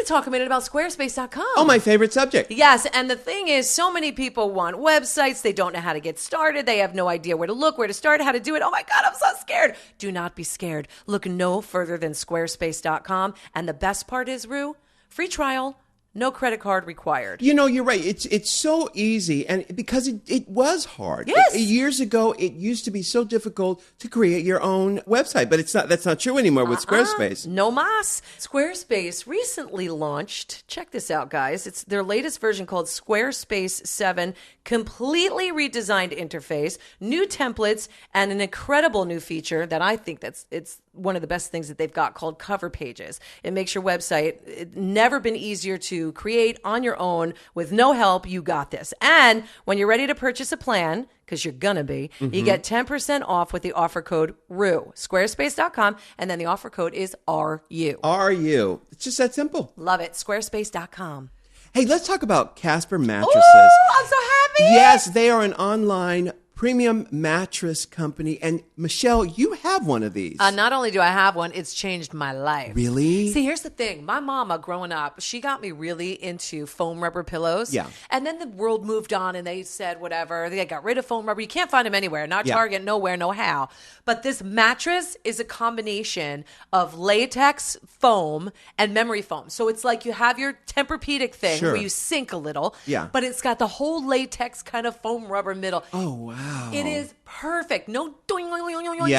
to talk a minute about Squarespace.com. Oh, my favorite subject. Yes, and the thing is, so many people want websites. They don't know how to get started. They have no idea where to look, where to start, how to do it. Oh my God, I'm so scared. Do not be scared. Look no further than Squarespace.com. And the best part is, Ru, free trial. No credit card required. You know, you're right. It's so easy, and because it was hard. Yes. Years ago, it used to be so difficult to create your own website, but that's not true anymore with Squarespace. No mas. Squarespace recently launched, check this out, guys. It's their latest version called Squarespace 7, completely redesigned interface, new templates, and an incredible new feature that I think it's one of the best things that they've got called cover pages. It makes your website never been easier to create on your own with no help. You got this. And when you're ready to purchase a plan, because you're gonna be, you get 10% off with the offer code RU. Squarespace.com, and then the offer code is RU. RU. It's just that simple. Love it. Squarespace.com. Hey, let's talk about Casper Mattresses. Ooh, I'm so happy. Yes, they are an online premium mattress company. And Michelle, you have one of these. Not only do I have one, it's changed my life. Really? See, here's the thing. My mama, growing up, she got me really into foam rubber pillows. Yeah. And then the world moved on and they said, whatever, they got rid of foam rubber. You can't find them anywhere. Not Target, nowhere, no how. But this mattress is a combination of latex foam and memory foam. So it's like you have your Tempur-Pedic thing where you sink a little. Yeah. But it's got the whole latex kind of foam rubber middle. Oh, wow. It is perfect. No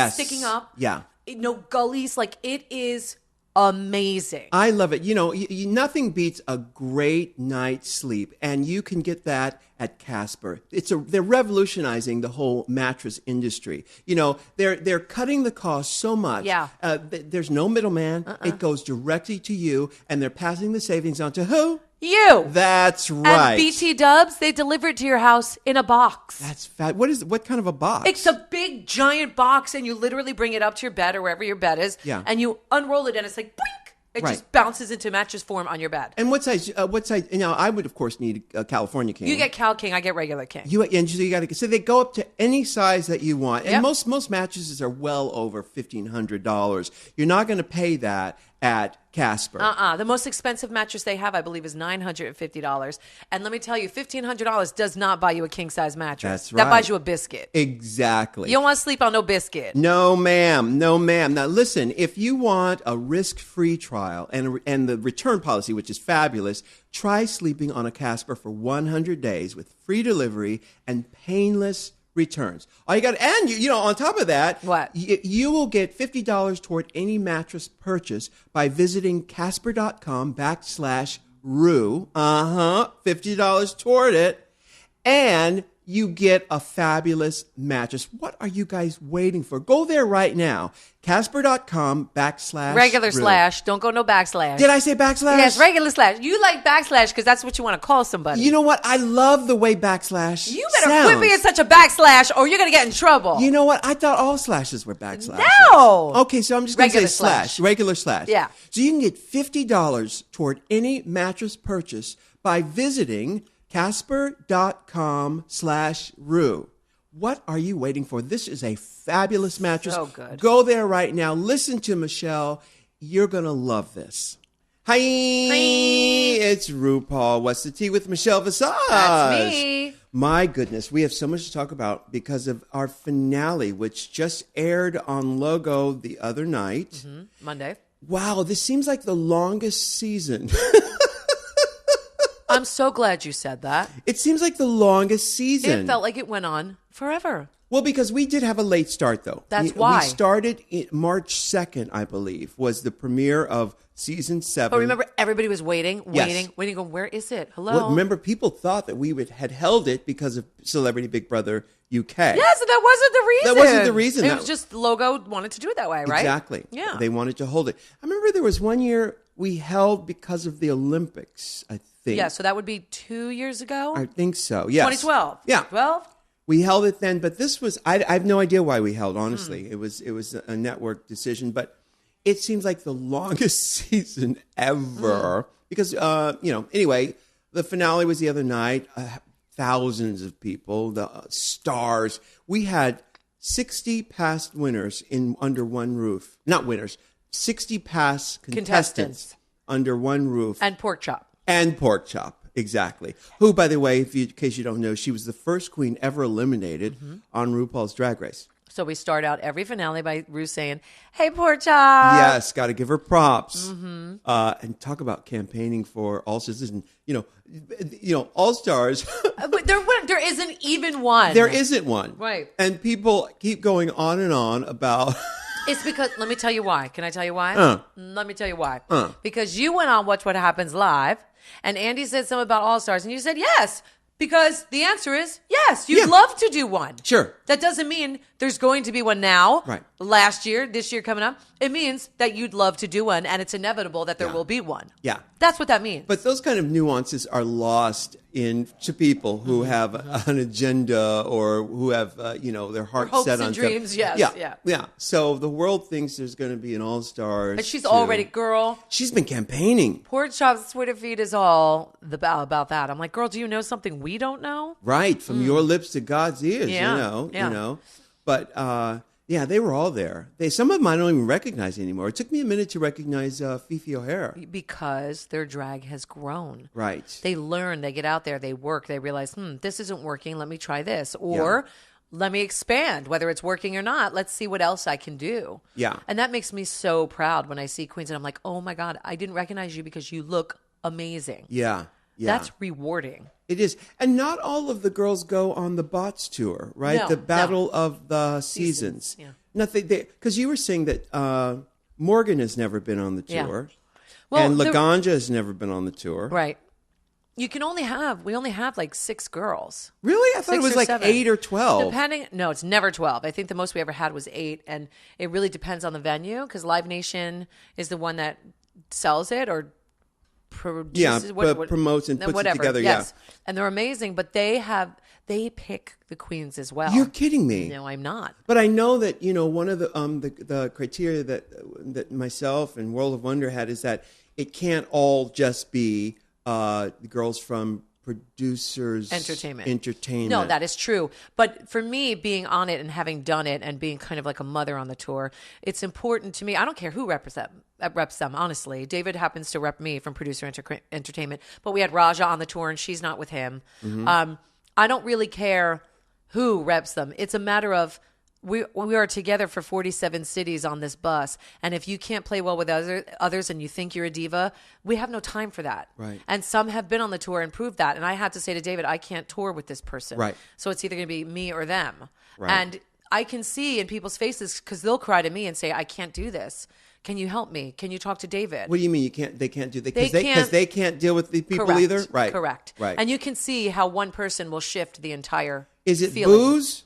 sticking up. Yeah. No gullies. Like, it is amazing. I love it. You know, nothing beats a great night's sleep, and you can get that at Casper. They're revolutionizing the whole mattress industry. You know, they're cutting the cost so much. Yeah. There's no middleman. It goes directly to you, and they're passing the savings on to who? You. That's right. And BT Dubs, they deliver it to your house in a box. That's fat. What kind of a box? It's a big, giant box, and you literally bring it up to your bed or wherever your bed is. Yeah. And you unroll it, and it's like, boink. It just bounces into mattress form on your bed. And what size? Now, I would, of course, need a California king. You get Cal King. I get regular king. So they go up to any size that you want. And most mattresses are well over $1,500. You're not going to pay that at Casper. The most expensive mattress they have, I believe, is $950. And let me tell you, $1,500 does not buy you a king-size mattress. That's right. That buys you a biscuit. Exactly. You don't want to sleep on no biscuit. No, ma'am. No, ma'am. Now, listen, if you want a risk-free trial and the return policy, which is fabulous, try sleeping on a Casper for 100 days with free delivery and painless returns. All you got, and on top of that, what? You will get $50 toward any mattress purchase by visiting Casper.com/Ru. $50 toward it, and you get a fabulous mattress. What are you guys waiting for? Go there right now. Casper.com/. Regular slash. Don't go no backslash. Did I say backslash? Yes, regular slash. You like backslash because that's what you want to call somebody. You know what? I love the way backslash You better sounds. quit being such a backslash or you're going to get in trouble. You know what? I thought all slashes were backslashes. No. Okay, so I'm just going to say Regular slash. Regular slash. Yeah. So you can get $50 toward any mattress purchase by visiting Casper.com/Ru. What are you waiting for? This is a fabulous mattress. So good. Go there right now. Listen to Michelle. You're going to love this. Hi. It's RuPaul. What's the tea with Michelle Visage? That's me. My goodness, we have so much to talk about because of our finale, which just aired on Logo the other night. Monday. Wow, this seems like the longest season. I'm so glad you said that. It seems like the longest season. It felt like it went on forever. Well, because we did have a late start, though. That's why. We started March 2nd, I believe, was the premiere of season 7. But remember, everybody was waiting, Yes. going, where is it? Hello? Well, remember, people thought that we had held it because of Celebrity Big Brother UK. Yes, that wasn't the reason. That wasn't the reason. It was just Logo wanted to do it that way, right? Exactly. Yeah. They wanted to hold it. I remember there was one year we held because of the Olympics, I think. Yeah, so that would be 2 years ago? I think so, yes. 2012. Yeah. 12? We held it then, but this was, I have no idea why we held, honestly. It was a network decision, but it seems like the longest season ever. Because, anyway, the finale was the other night. Thousands of people, the stars. We had 60 past winners in under one roof. Not winners, 60 past contestants under one roof. And Porkchop. And Porkchop, exactly. Who, by the way, in case you don't know, she was the first queen ever eliminated on RuPaul's Drag Race. So we start out every finale by Ru saying, "Hey, Porkchop." Yes, got to give her props. And talk about campaigning for All Stars. And, All Stars. There isn't even one. There isn't one. Right. And people keep going on and on about... It's because, let me tell you why. Can I tell you why? Let me tell you why. Because you went on Watch What Happens Live, and Andy said something about All Stars, and you said yes. Because the answer is yes, you'd love to do one. Sure. That doesn't mean there's going to be one now, right. Last year, this year coming up. It means that you'd love to do one, and it's inevitable that there will be one. Yeah. That's what that means. But those kind of nuances are lost to people who have an agenda or who have, their heart hopes set on and dreams, stuff. yes. Yeah. So the world thinks there's going to be an All-Stars. And she's already, girl. She's been campaigning. Porkchop's Twitter feed is all about that. I'm like, girl, do you know something we don't know? Right. From your lips to God's ears, Yeah. you know. But, they were all there. Some of them I don't even recognize anymore. It took me a minute to recognize Fifi O'Hara. Because their drag has grown. Right. They learn, they get out there, they work, they realize, this isn't working, let me try this. Or let me expand, whether it's working or not. Let's see what else I can do. Yeah. And that makes me so proud when I see queens and I'm like, oh my God, I didn't recognize you because you look amazing. Yeah. That's rewarding. It is. And not all of the girls go on the Bots tour, right? No, the Battle of the Seasons. Yeah. Nothing. Because you were saying that Morgan has never been on the tour. Yeah. Well, and Laganja has never been on the tour. Right. We only have like 6 girls. Really? I thought it was like 7. 8 or 12. No, it's never 12. I think the most we ever had was 8. And it really depends on the venue because Live Nation is the one that sells it or produces, promotes and puts whatever. it together. Yes. And they're amazing, but they pick the queens as well. You're kidding me. No, I'm not. But I know that one of the criteria that myself and World of Wonder had is that it can't all just be the girls from producers entertainment. No, that is true. But for me, being on it and having done it and being kind of like a mother on the tour, it's important to me. I don't care who reps them, honestly. David happens to rep me from producer entertainment, but we had Raja on the tour and she's not with him. I don't really care who reps them. It's a matter of we are together for 47 cities on this bus. And if you can't play well with others and you think you're a diva, we have no time for that. Right. And some have been on the tour and proved that. And I had to say to David, I can't tour with this person. Right. So it's either going to be me or them. Right. And I can see in people's faces because they'll cry to me and say, I can't do this. Can you help me? Can you talk to David? What do you mean they can't do that? Because they can't deal with the people correct, either? Right. Correct. Right. And you can see how one person will shift the entire Is it feeling. booze?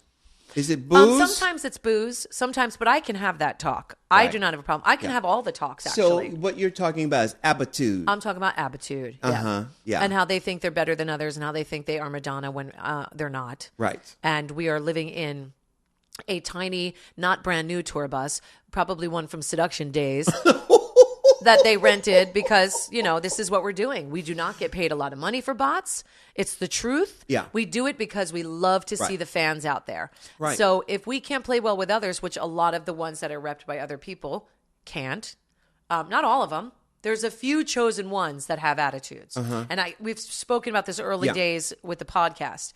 Is it booze? Sometimes it's booze. Sometimes, but I can have that talk. I do not have a problem. I can have all the talks, actually. So what you're talking about is attitude. I'm talking about attitude. Yeah. And how they think they're better than others and how they think they are Madonna when they're not. Right. And we are living in a tiny, not brand new tour bus, probably one from Seduction days. That they rented because, this is what we're doing. We do not get paid a lot of money for bots. It's the truth. Yeah. We do it because we love to see the fans out there. Right. So if we can't play well with others, which a lot of the ones that are repped by other people can't, not all of them. There's a few chosen ones that have attitudes. And we've spoken about this early days with the podcast.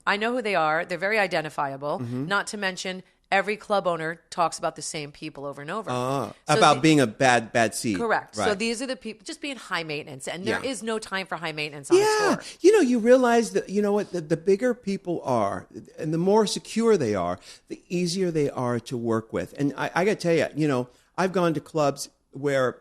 I know who they are. They're very identifiable. Not to mention every club owner talks about the same people over and over. About being a bad seed. Correct. Right. So these are the people just being high maintenance. And there is no time for high maintenance on a tour. You realize that, the bigger people are and the more secure they are, the easier they are to work with. And I got to tell you, I've gone to clubs where,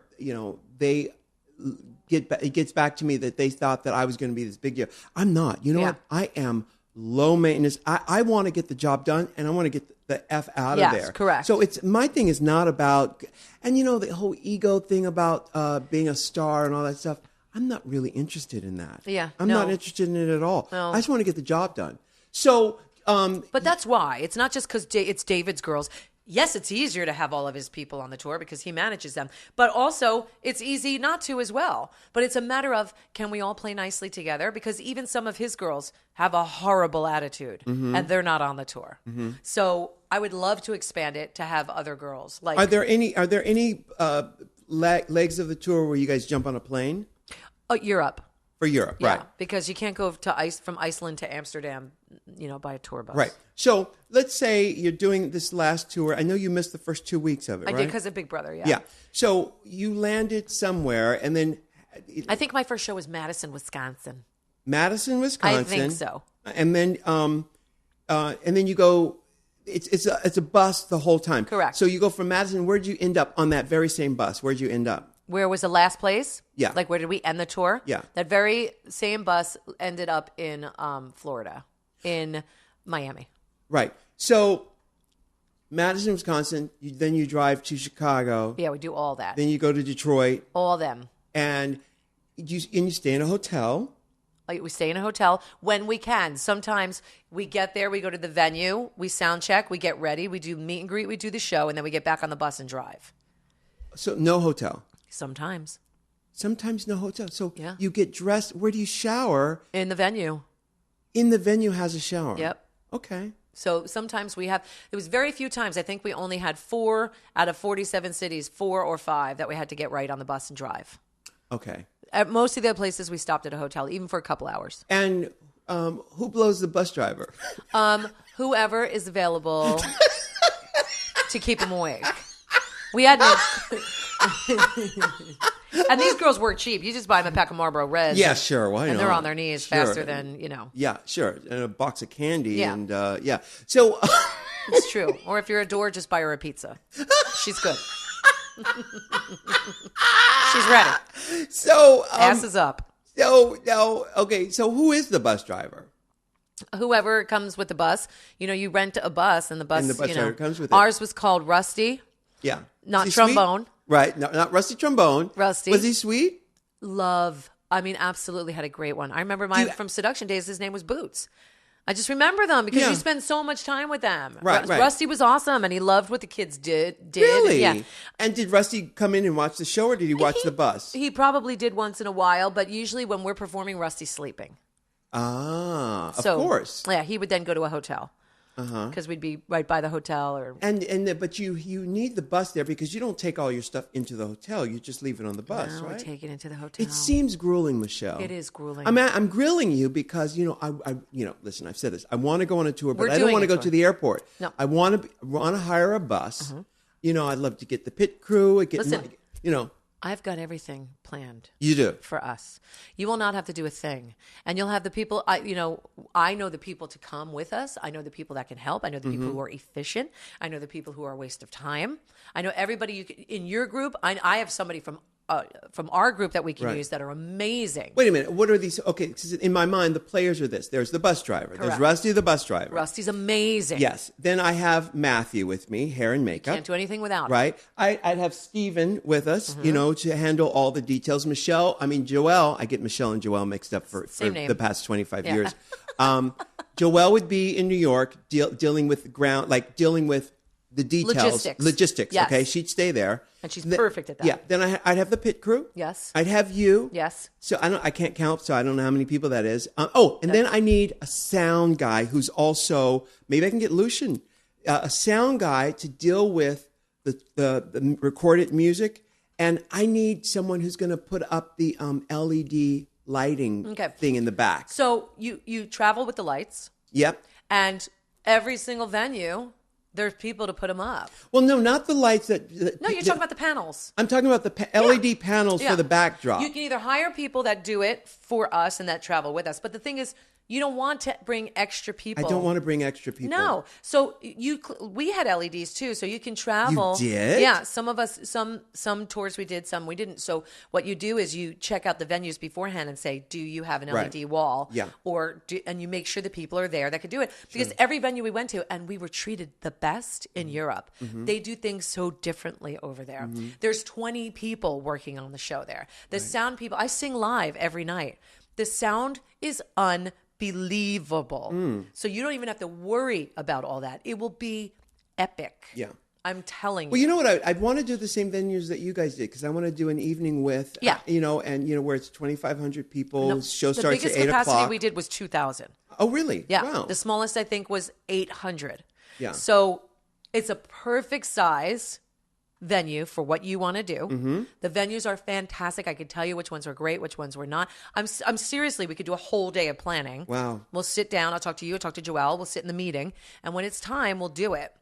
it gets back to me that they thought that I was going to be this big deal. I'm not. You know what? I am low maintenance. I want to get the job done and I want to get the F out of there. Yes, correct. So my thing is not about, and the whole ego thing about being a star and all that stuff. I'm not really interested in that. Yeah, I'm not interested in it at all. No. I just want to get the job done. So, but that's why. It's not just because it's David's girls. Yes, it's easier to have all of his people on the tour because he manages them. But also, it's easy not to as well. But it's a matter of, can we all play nicely together? Because even some of his girls have a horrible attitude, and they're not on the tour. So I would love to expand it to have other girls. Like, are there any legs of the tour where you guys jump on a plane? Oh, Europe. For Europe, Yeah, right. because you can't go from Iceland to Amsterdam, by a tour bus. Right. So let's say you're doing this last tour. I know you missed the first 2 weeks of it, I right? did because of Big Brother, yeah. Yeah. So you landed somewhere, and then... I think my first show was Madison, Wisconsin. Madison, Wisconsin. I think so. And then you go... It's a bus the whole time. Correct. So you go from Madison. Where'd you end up on that very same bus? Where'd you end up? Where was the last place? Yeah. Like, where did we end the tour? Yeah. That very same bus ended up in Florida, in Miami. Right. So Madison, Wisconsin, then you drive to Chicago. Yeah, we do all that. Then you go to Detroit. All of them. And you stay in a hotel. Like, we stay in a hotel when we can. Sometimes we get there, we go to the venue, we sound check, we get ready, we do meet and greet, we do the show, and then we get back on the bus and drive. So no hotel. Sometimes no hotel. So yeah. You get dressed. Where do you shower? In the venue. In the venue has a shower. Yep. Okay. So sometimes there was very few times. I think we only had 4 out of 47 cities, 4 or 5 that we had to get right on the bus and drive. Okay. At most of the other places, we stopped at a hotel, even for a couple hours. And who blows the bus driver? Whoever is available to keep him awake. We had no... And these girls were cheap. You just buy them a pack of Marlboro Reds. Yeah, sure. Why not? And they're on their knees faster than, Yeah, sure. And a box of candy. Yeah. And yeah. So... It's true. Or if you're a door, just buy her a pizza. She's good. She's ready. So... Ass is up. Okay. So who is the bus driver? Whoever comes with the bus. You rent a bus and the bus, driver comes with it. Ours was called Rusty. Yeah. Not trombone. Sweet? Right. No, not Rusty Trombone. Rusty. Was he sweet? Love. I mean, absolutely had a great one. I remember from Seduction days, his name was Boots. I just remember them because you spend so much time with them. Right. Rusty was awesome, and he loved what the kids did. Really? Yeah. And did Rusty come in and watch the show, or did he watch the bus? He probably did once in a while, but usually when we're performing, Rusty's sleeping. Ah, of course. Yeah, he would then go to a hotel. Because we'd be right by the hotel, but you need the bus there because you don't take all your stuff into the hotel. You just leave it on the bus, no, right? We take it into the hotel. It seems grueling, Michelle. It is grueling. I'm grilling you because listen, I've said this. I want to go on a tour, but I don't want to go to the airport. No, I want to hire a bus. I'd love to get the pit crew. I've got everything planned. You do. For us. You will not have to do a thing. And you'll have the people, I know the people to come with us. I know the people that can help. I know the people who are efficient. I know the people who are a waste of time. I know everybody in your group. I have somebody from our group that we can use that are amazing. Wait a minute. What are these? Okay, in my mind, the players are this. There's the bus driver. Correct. There's Rusty, the bus driver. Rusty's amazing. Yes. Then I have Matthew with me, hair and makeup. Can't do anything without him. Right. I'd have Steven with us, to handle all the details. Joelle, I get Michelle and Joelle mixed up for the past 25 years. Joelle would be in New York dealing with the details. Logistics. Yes. Okay. She'd stay there. And she's perfect at that. Yeah. Then I'd have the pit crew. Yes. I'd have you. Yes. So I can't count, so I don't know how many people that is. Then I need a sound guy who's also, maybe I can get Lucian, a sound guy to deal with the recorded music. And I need someone who's going to put up the LED lighting thing in the back. So you travel with the lights. Yep. And every single venue, there's people to put them up. Well, no, not the lights that... No, you're talking about the panels. I'm talking about the LED panels for the backdrop. You can either hire people that do it for us and that travel with us. But the thing is, you don't want to bring extra people. I don't want to bring extra people. No. So we had LEDs too, so you can travel. You did? Yeah. Some of us, some tours we did, some we didn't. So what you do is you check out the venues beforehand and say, do you have an LED wall? Yeah. And you make sure the people are there that could do it. Because every venue we went to, and we were treated the best in Europe. They do things so differently over there. There's 20 people working on the show there. The sound people, I sing live every night. The sound is unbelievable. So you don't even have to worry about all that. It will be epic. Yeah. I'm telling you. Well, you know what? I'd want to do the same venues that you guys did because I want to do an evening with, where it's 2,500 people. No, show starts at 8 o'clock. The biggest capacity we did was 2,000. Oh, really? Yeah. Wow. The smallest, I think, was 800. Yeah. So it's a perfect size venue for what you want to do. The venues are fantastic. I could tell you which ones were great, which ones were not. I'm seriously, we could do a whole day of planning. Wow. We'll sit down. I'll talk to you. I'll talk to Joelle. We'll sit in the meeting. And when it's time, we'll do it.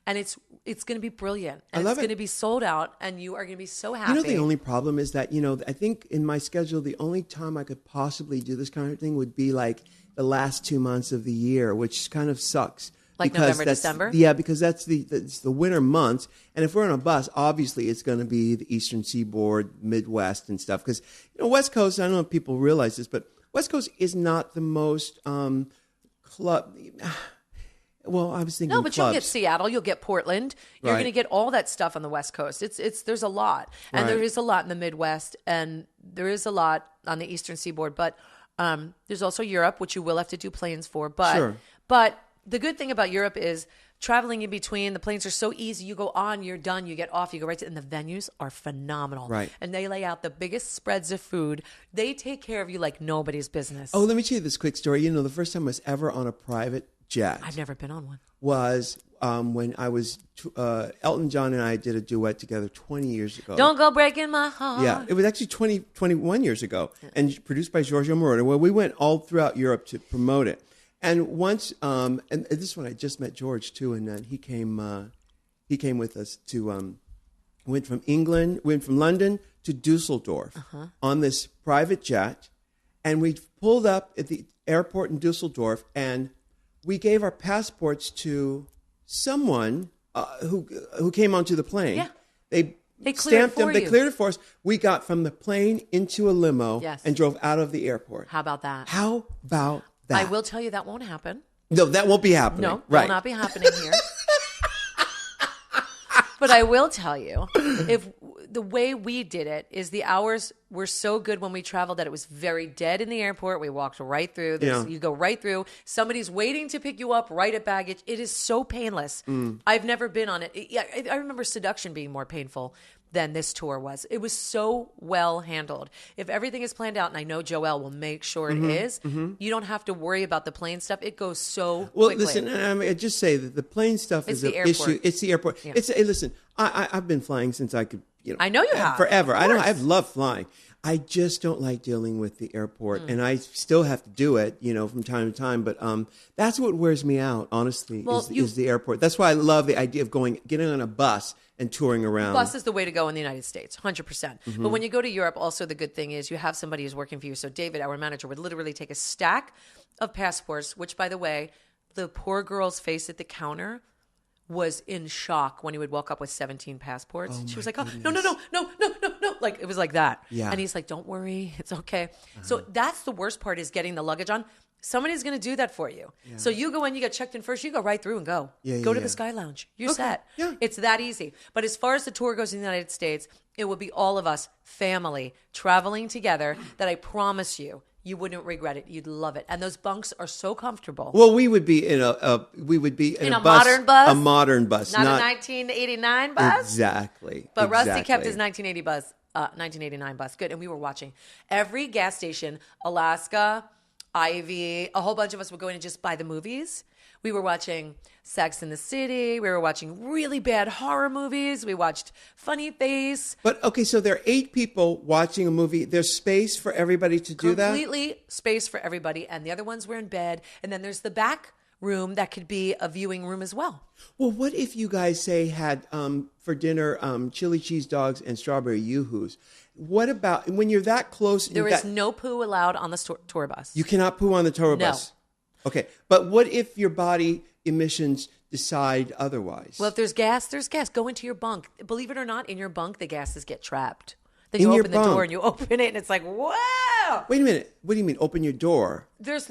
And it's going to be brilliant. And it's going to be sold out. And you are going to be so happy. You know, the only problem is that, I think in my schedule, the only time I could possibly do this kind of thing would be like the last 2 months of the year, which kind of sucks. Like November, December? Yeah, because that's the winter months. And if we're on a bus, obviously it's going to be the Eastern Seaboard, Midwest and stuff. Because, West Coast, I don't know if people realize this, but West Coast is not the most club. Well, I was thinking no, but clubs. You'll get Seattle, you'll get Portland. You're going to get all that stuff on the West Coast. There's a lot. And there is a lot in the Midwest. And there is a lot on the Eastern Seaboard. But there's also Europe, which you will have to do planes for. But the good thing about Europe is traveling in between. The planes are so easy. You go on, you're done, you get off, you go right to, and the venues are phenomenal. Right. And they lay out the biggest spreads of food. They take care of you like nobody's business. Oh, let me tell you this quick story. The first time I was ever on a private jet. I've never been on one. Was when I was, Elton John and I did a duet together 20 years ago. Don't go breaking my heart. Yeah, it was actually 21 years ago and produced by Giorgio Moroder. Well, we went all throughout Europe to promote it. And once, and this is when I just met George too, and then he came with us to, went from London to Dusseldorf on this private jet, and we pulled up at the airport in Dusseldorf, and we gave our passports to someone who came onto the plane. Yeah. They stamped them. They cleared it for us. We got from the plane into a limo and drove out of the airport. How about that? How about that? I will tell you that won't happen. No, that won't be happening. No, that will not be happening here. But I will tell you, if the way we did it is the hours were so good when we traveled that it was very dead in the airport. We walked right through. You go right through. Somebody's waiting to pick you up right at baggage. It is so painless. I've never been on it. I remember Seduction being more painful than this tour was. It was so well handled. If everything is planned out, and I know Joelle will make sure it is, you don't have to worry about the plane stuff. It goes so quickly. Listen, I just say that the plane stuff is an issue. It's the airport. Yeah. Listen, I've been flying since I could, I know you have. Forever. I've loved flying. I just don't like dealing with the airport, and I still have to do it, from time to time. But that's what wears me out, honestly, is the airport. That's why I love the idea of getting on a bus and touring around. Bus is the way to go in the United States, 100%. But when you go to Europe, also the good thing is you have somebody who's working for you. So David, our manager, would literally take a stack of passports, which, by the way, the poor girl's face at the counter was in shock when he would walk up with 17 passports. She was like, oh, no. Like, it was like that. Yeah. And he's like, don't worry. It's okay. So that's the worst part, is getting the luggage on. Somebody's going to do that for you. Yeah. So you go in, you get checked in first, you go right through and go. Go to the Sky Lounge. You're set. Yeah. It's that easy. But as far as the tour goes in the United States, it will be all of us, family, traveling together, that I promise you wouldn't regret it. You'd love it. And those bunks are so comfortable. Well, we would be in a bus, modern bus? A modern bus. Not a 1989 bus? Exactly. But Rusty kept his 1989 bus. Good. And we were watching every gas station, Alaska, Ivy, a whole bunch of us would go in and just buy the movies. We were watching Sex and the City. We were watching really bad horror movies. We watched Funny Face. But, okay, so there are 8 people watching a movie. There's space for everybody to do that? Completely space for everybody. And the other ones were in bed. And then there's the back room that could be a viewing room as well. Well, what if you guys, say, had for dinner chili cheese dogs and strawberry yoo-hoos? What about when you're that close? There is no poo allowed on the tour bus. You cannot poo on the tour bus? Okay. But what if your body emissions decide otherwise? Well, if there's gas, there's gas. Go into your bunk. Believe it or not, in your bunk, the gases get trapped. Then you open the door and you open it and it's like, wow. Wait a minute. What do you mean, open your door? There's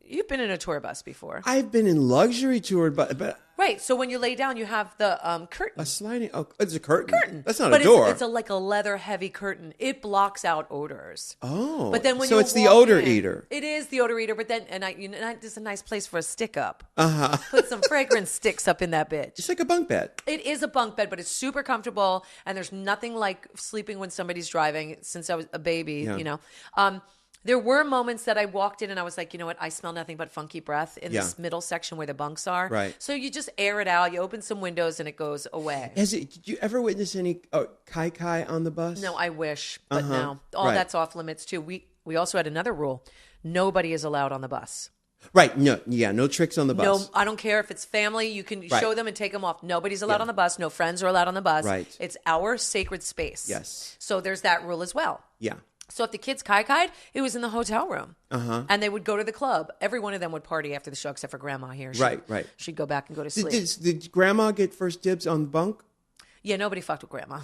you've been in a tour bus before. I've been in luxury tour, but right. So when you lay down, you have the curtain. A sliding. Oh, it's a curtain. That's not a door. It's like a leather heavy curtain. It blocks out odors. Oh. But then when it's the odor eater. It is the odor eater. But then it's a nice place for a stick up. Put some fragrance sticks up in that bitch. It's like a bunk bed. It is a bunk bed, but it's super comfortable. And there's nothing like sleeping when somebody's driving. Since I was a baby, There were moments that I walked in and I was like, you know what? I smell nothing but funky breath in this middle section where the bunks are. Right. So you just air it out. You open some windows and it goes away. Did you ever witness any kai on the bus? No, I wish, but no. All that's off limits too. We also had another rule. Nobody is allowed on the bus. Right. No tricks on the bus. No, I don't care if it's family. You can show them and take them off. Nobody's allowed on the bus. No friends are allowed on the bus. Right. It's our sacred space. Yes. So there's that rule as well. Yeah. So if the kids kai-kai'd, it was in the hotel room. And they would go to the club. Every one of them would party after the show except for Grandma here. Right. She'd go back and go to sleep. Did Grandma get first dibs on the bunk? Yeah, nobody fucked with Grandma.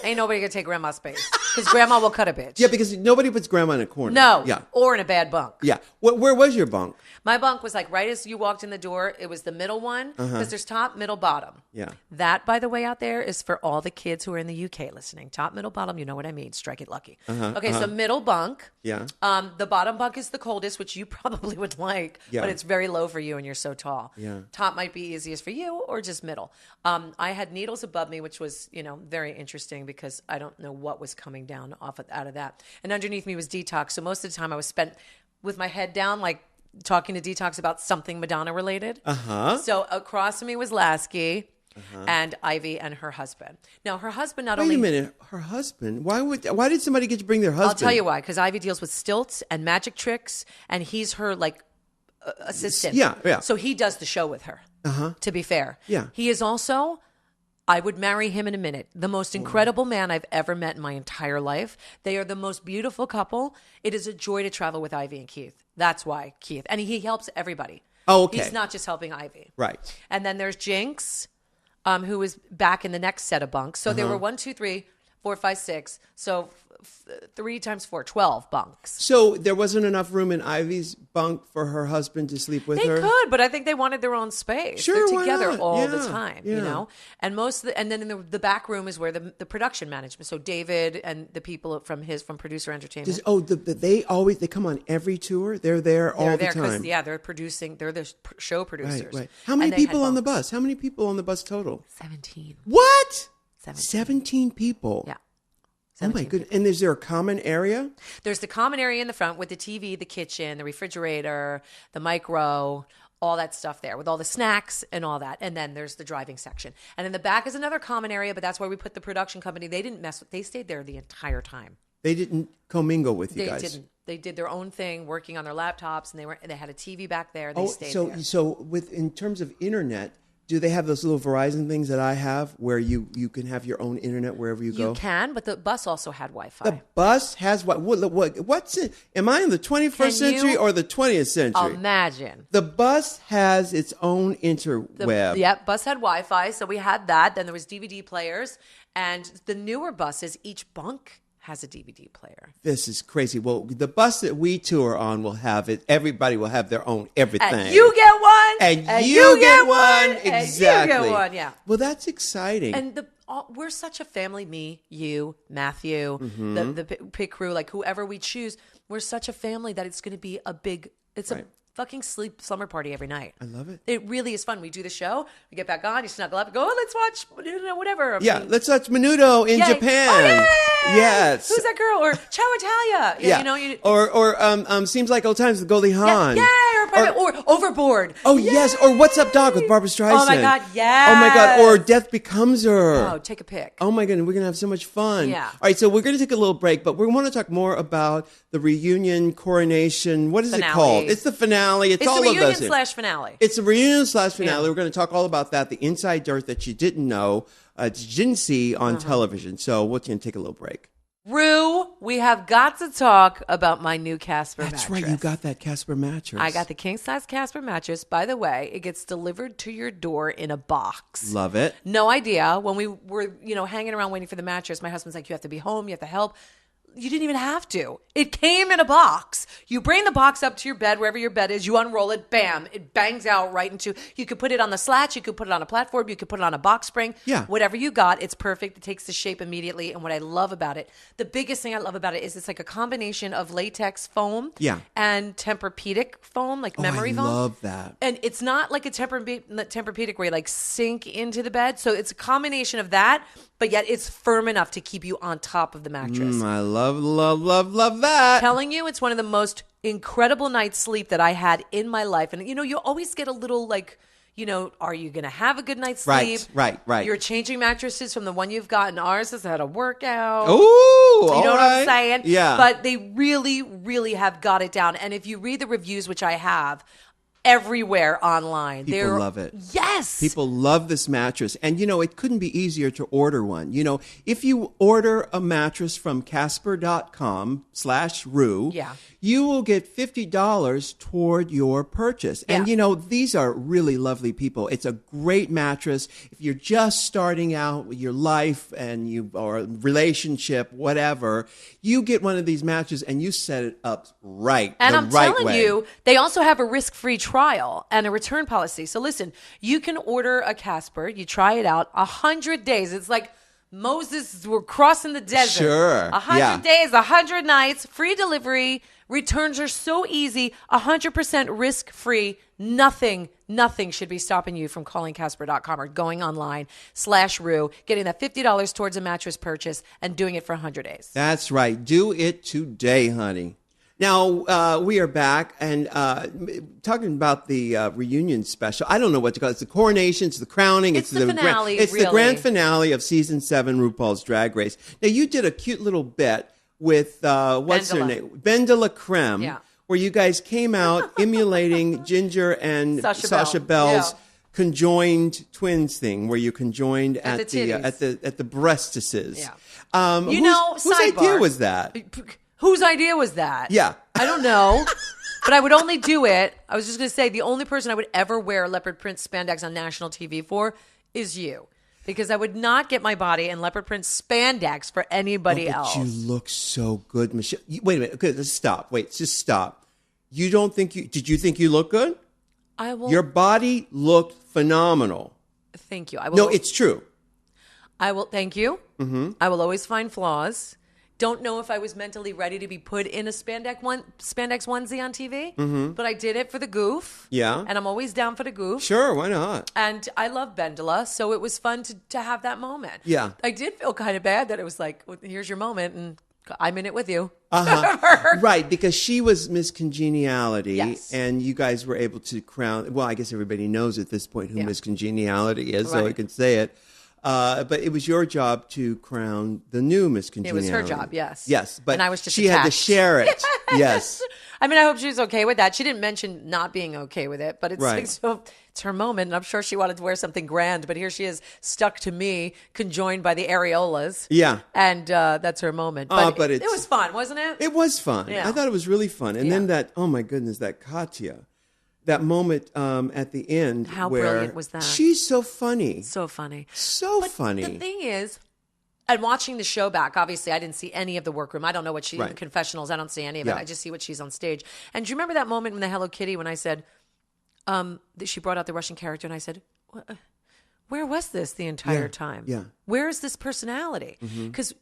Ain't nobody gonna take Grandma's space. Because Grandma will cut a bitch. Yeah, because nobody puts Grandma in a corner. No. Yeah. Or in a bad bunk. Yeah. Where was your bunk? My bunk was like right as you walked in the door. It was the middle one. Because there's top, middle, bottom. Yeah. That, by the way, out there is for all the kids who are in the UK listening. Top, middle, bottom, you know what I mean. Strike it lucky. Okay, so middle bunk. Yeah. The bottom bunk is the coldest, which you probably would like. Yeah. But it's very low for you and you're so tall. Yeah. Top might be easiest for you or just middle. I had needles above me, which was, very interesting because I don't know what was coming down out of that. And underneath me was Detox. So most of the time I was spent with my head down, like talking to Detox about something Madonna related. So across from me was Lasky and Ivy and her husband. Now her husband Wait a minute, her husband? Why did somebody get to bring their husband? I'll tell you why. Because Ivy deals with stilts and magic tricks, and he's her assistant. Yeah. So he does the show with her. To be fair. Yeah. He is also. I would marry him in a minute. The most incredible man I've ever met in my entire life. They are the most beautiful couple. It is a joy to travel with Ivy and Keith. That's why Keith. And he helps everybody. Oh, okay. He's not just helping Ivy. Right. And then there's Jinx, who is back in the next set of bunks. So there were 1, 2, 3, 4, 5, 6. So 3 times 4, 12 bunks. So there wasn't enough room in Ivy's bunk for her husband to sleep with her? They could, but I think they wanted their own space. Sure, They're why together not? all Yeah, the time, And and then in the back room is where the production management. So David and the people from Producer Entertainment. They come on every tour? They're there all the time? They're producing. They're the show producers. Right. How many people on the bus? How many people on the bus total? 17. What? 17 people? Yeah. Oh my goodness. And is there a common area? There's the common area in the front with the TV, the kitchen, the refrigerator, the micro, all that stuff there with all the snacks and all that. And then there's the driving section. And in the back is another common area, but that's where we put the production company. They didn't they stayed there the entire time. They didn't commingle with you guys? They didn't. They did their own thing, working on their laptops, and they had a TV back there. They stayed there. So in terms of internet, do they have those little Verizon things that I have where you can have your own internet wherever you go? You can, but the bus also had Wi-Fi. The bus has what's it? Am I in the 21st century or the 20th century? Imagine. The bus has its own interweb. Bus had Wi-Fi, so we had that. Then there was DVD players, and the newer buses, each bunk has a DVD player. This is crazy. Well, the bus that we tour on will have it. Everybody will have their own everything. And you get one. And you get one. Exactly. And you get one, yeah. Well, that's exciting. And we're such a family, me, you, Matthew, the pit crew, like whoever we choose. We're such a family that it's going to be a fucking slumber party every night. I love it. It really is fun. We do the show, we get back on, you snuggle up, go, let's watch, whatever. Yeah, let's watch Menudo in Japan. Oh, yay! Yes. Who's that girl? Or Ciao Italia. Yeah. Or Seems Like Old Times with Goldie Hawn. Yeah, or Overboard. Oh, yes. Or What's Up, Dog with Barbra Streisand. Oh, my God, yes. Oh, my God. Or Death Becomes Her. Oh, take a pick. Oh, my goodness. We're going to have so much fun. Yeah. All right, so we're going to take a little break, but we want to talk more about the reunion, coronation. What is it called? It's the finale. It's all the of those. reunion/finale. It's a reunion/finale. Yeah. We're going to talk all about that, the inside dirt that you didn't know, that you didn't see on television. So we're going to take a little break. Rue, we have got to talk about my new Casper mattress. That's right. You got that Casper mattress. I got the king-size Casper mattress. By the way, it gets delivered to your door in a box. Love it. No idea. When we were, hanging around waiting for the mattress, my husband's like, you have to be home. You have to help. You didn't even have to. It came in a box. You bring the box up to your bed, wherever your bed is. You unroll it. Bam. It bangs out right into. You could put it on the slats. You could put it on a platform. You could put it on a box spring. Yeah. Whatever you got, it's perfect. It takes the shape immediately. And what I love about it, the biggest thing I love about it is it's like a combination of latex foam. Yeah. And Tempur-Pedic foam, like memory foam. I love that. And it's not like a Tempur-Pedic where you like sink into the bed. So it's a combination of that, but yet it's firm enough to keep you on top of the mattress. I love love that. Telling you, it's one of the most incredible night's sleep that I had in my life. And, you always get a little like, are you going to have a good night's sleep? Right. You're changing mattresses from the one you've gotten. Ours has had a workout. Ooh, you know what I'm saying? Yeah. But they really, really have got it down. And if you read the reviews, which I have, everywhere online. People love it. Yes. People love this mattress. And, it couldn't be easier to order one. If you order a mattress from Casper.com/Ru, you will get $50 toward your purchase. And, these are really lovely people. It's a great mattress. If you're just starting out with your life and or relationship, whatever, you get one of these mattresses and you set it up right. And the I'm right telling way. you, they also have a risk-free trial and a return policy. So listen, you can order a Casper, you try it out, 100 days. It's like Moses were crossing the desert. Sure. 100 days, 100 nights, free delivery. Returns are so easy, 100% risk-free. Nothing should be stopping you from calling Casper.com or going online /Ru, getting that $50 towards a mattress purchase and doing it for 100 days. That's right. Do it today, honey. Now, we are back and talking about the reunion special. I don't know what to call it. It's the coronation, it's the crowning. It's the finale, It's really. the grand finale of Season 7 RuPaul's Drag Race. Now, you did a cute little bit with, what's her name? Bendela Creme, where you guys came out emulating Ginger and Sasha Bell's conjoined twins thing, where you conjoined at the breastises. Yeah. Whose idea was that? Whose idea was that? Yeah. I don't know. But I would only do it. I was just going to say the only person I would ever wear leopard print spandex on national TV for is you. Because I would not get my body in leopard print spandex for anybody else. You look so good, Michelle. Wait a minute. Okay, let's stop. Wait, just stop. Did you think you look good? I will. Your body looked phenomenal. Thank you. I will. No, it's true. I will. Thank you. Mm-hmm. I will always find flaws. Don't know if I was mentally ready to be put in a spandex onesie on TV, but I did it for the goof. Yeah. And I'm always down for the goof. Sure, why not? And I love Bendela, so it was fun to have that moment. Yeah. I did feel kind of bad that it was like, well, here's your moment, and I'm in it with you. Right, because she was Miss Congeniality, yes. And you guys were able to crown, well, I guess everybody knows at this point who Miss Congeniality is, so I can say it. But it was your job to crown the new Miss Congeniality. It was her job, yes. Yes, but and I was just she had to share it. Yes. I mean, I hope she's okay with that. She didn't mention not being okay with it, but it's right. like, so it's her moment, and I'm sure she wanted to wear something grand, but here she is stuck to me, conjoined by the areolas. Yeah. And that's her moment. But, it was fun, wasn't it? It was fun. Yeah. I thought it was really fun. And then that, oh my goodness, that Katya. That moment at the end. How where brilliant was that? She's so funny. So funny. So funny. The thing is, and watching the show back, obviously, I didn't see any of the workroom. I don't know what she in confessionals. I don't see any of it. I just see what she's on stage. And do you remember that moment in the Hello Kitty when I said, that she brought out the Russian character, and I said, where was this the entire time? Yeah. Where is this personality? Because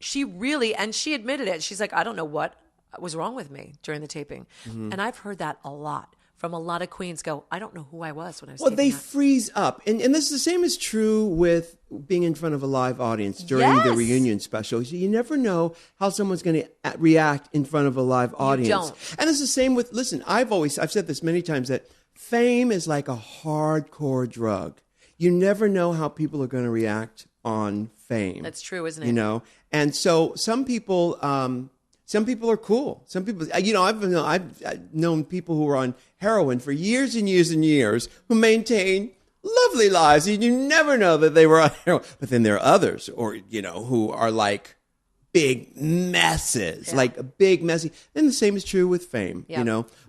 she really, and she admitted it. She's like, I don't know what was wrong with me during the taping. And I've heard that a lot. From a lot of queens go, I don't know who I was when I was Well, they that. freeze up. And this is the same is true with being in front of a live audience during the reunion special. So you never know how someone's going to react in front of a live audience. You don't. And it's the same with, listen, I've said this many times, that fame is like a hardcore drug. You never know how people are going to react on fame. That's true, isn't it? You know? And so some people are cool. Some people, I've known people who were on heroin for years and years and years who maintain lovely lives. You never know that they were on heroin. But then there are others, who are like big messes, like a big messy. And the same is true with fame,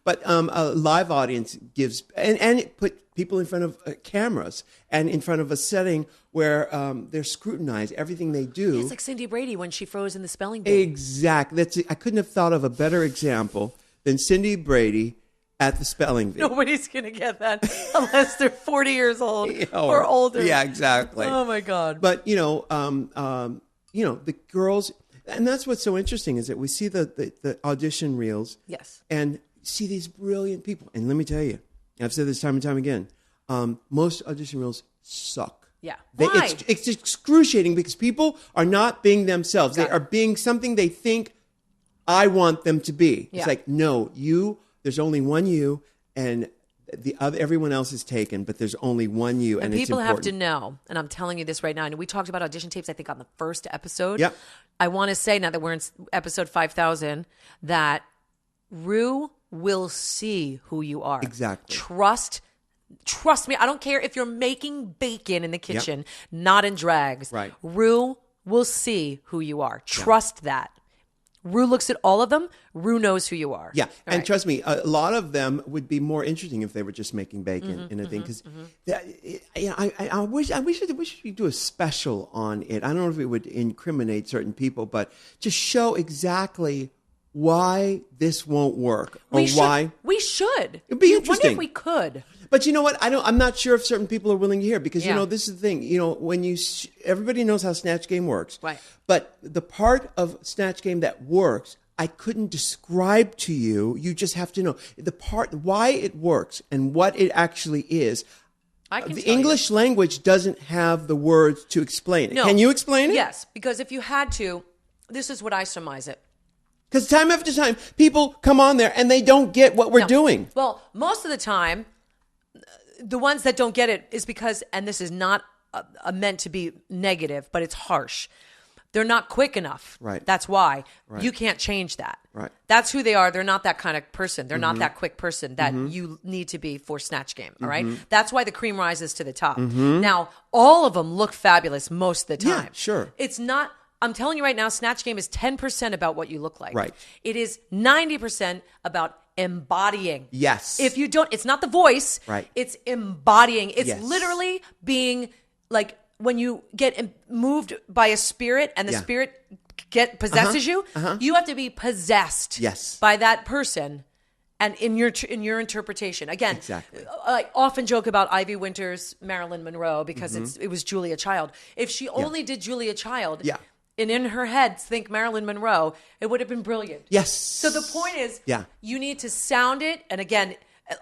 But a live audience gives, and it put people in front of cameras and in front of a setting where they're scrutinized, everything they do. It's like Cindy Brady when she froze in the spelling bee. Exactly. I couldn't have thought of a better example than Cindy Brady at the spelling bee. Nobody's going to get that unless they're 40 years old or older. Yeah, exactly. Oh, my God. But, the girls, and that's what's so interesting is that we see the audition reels. Yes. And see these brilliant people. And let me tell you, I've said this time and time again, most audition reels suck. Yeah. Why? It's excruciating because people are not being themselves. They are being something they think I want them to be. It's like, no, there's only one you, and everyone else is taken, but there's only one you, and people it's have to important. know, and I'm telling you this right now, and we talked about audition tapes, I think, on the first episode. Yep. I want to say, now that we're in episode 5,000, that Ru will see who you are. Exactly. Trust me, I don't care if you're making bacon in the kitchen, not in drags. Right. Ru will see who you are. Trust that. Ru looks at all of them. Ru knows who you are. Yeah, All and right. trust me, a lot of them would be more interesting if they were just making bacon in a thing. Because I wish we do a special on it. I don't know if it would incriminate certain people, but just show exactly why this won't work or why. We should. It'd be I interesting. wonder if we could. But you know what? I'm not sure if certain people are willing to hear because this is the thing. When everybody knows how Snatch Game works, right? But the part of Snatch Game that works, I couldn't describe to you. You just have to know the part why it works and what it actually is. The English language doesn't have the words to explain it. No. Can you explain it? Yes, because if you had to, this is what I surmise it. Because time after time, people come on there and they don't get what we're doing. Well, most of the time, the ones that don't get it is because, and this is not meant to be negative, but it's harsh. They're not quick enough. Right. That's why. Right. You can't change that. Right. That's who they are. They're not that kind of person. They're not that quick person that you need to be for Snatch Game. All right. That's why the cream rises to the top. Now, all of them look fabulous most of the time. Yeah, sure. It's not. I'm telling you right now, Snatch Game is 10% about what you look like. Right. It is 90% about embodying. Yes. If you don't, it's not the voice. Right. It's embodying. It's Yes. literally being like when you get moved by a spirit and the spirit possesses you, you have to be possessed by that person. And in your interpretation, again, Exactly. I often joke about Ivy Winter's Marilyn Monroe because it was Julia Child. If she only did Julia Child, and in her head think Marilyn Monroe, it would have been brilliant. Yes. So the point is, you need to sound it. And again,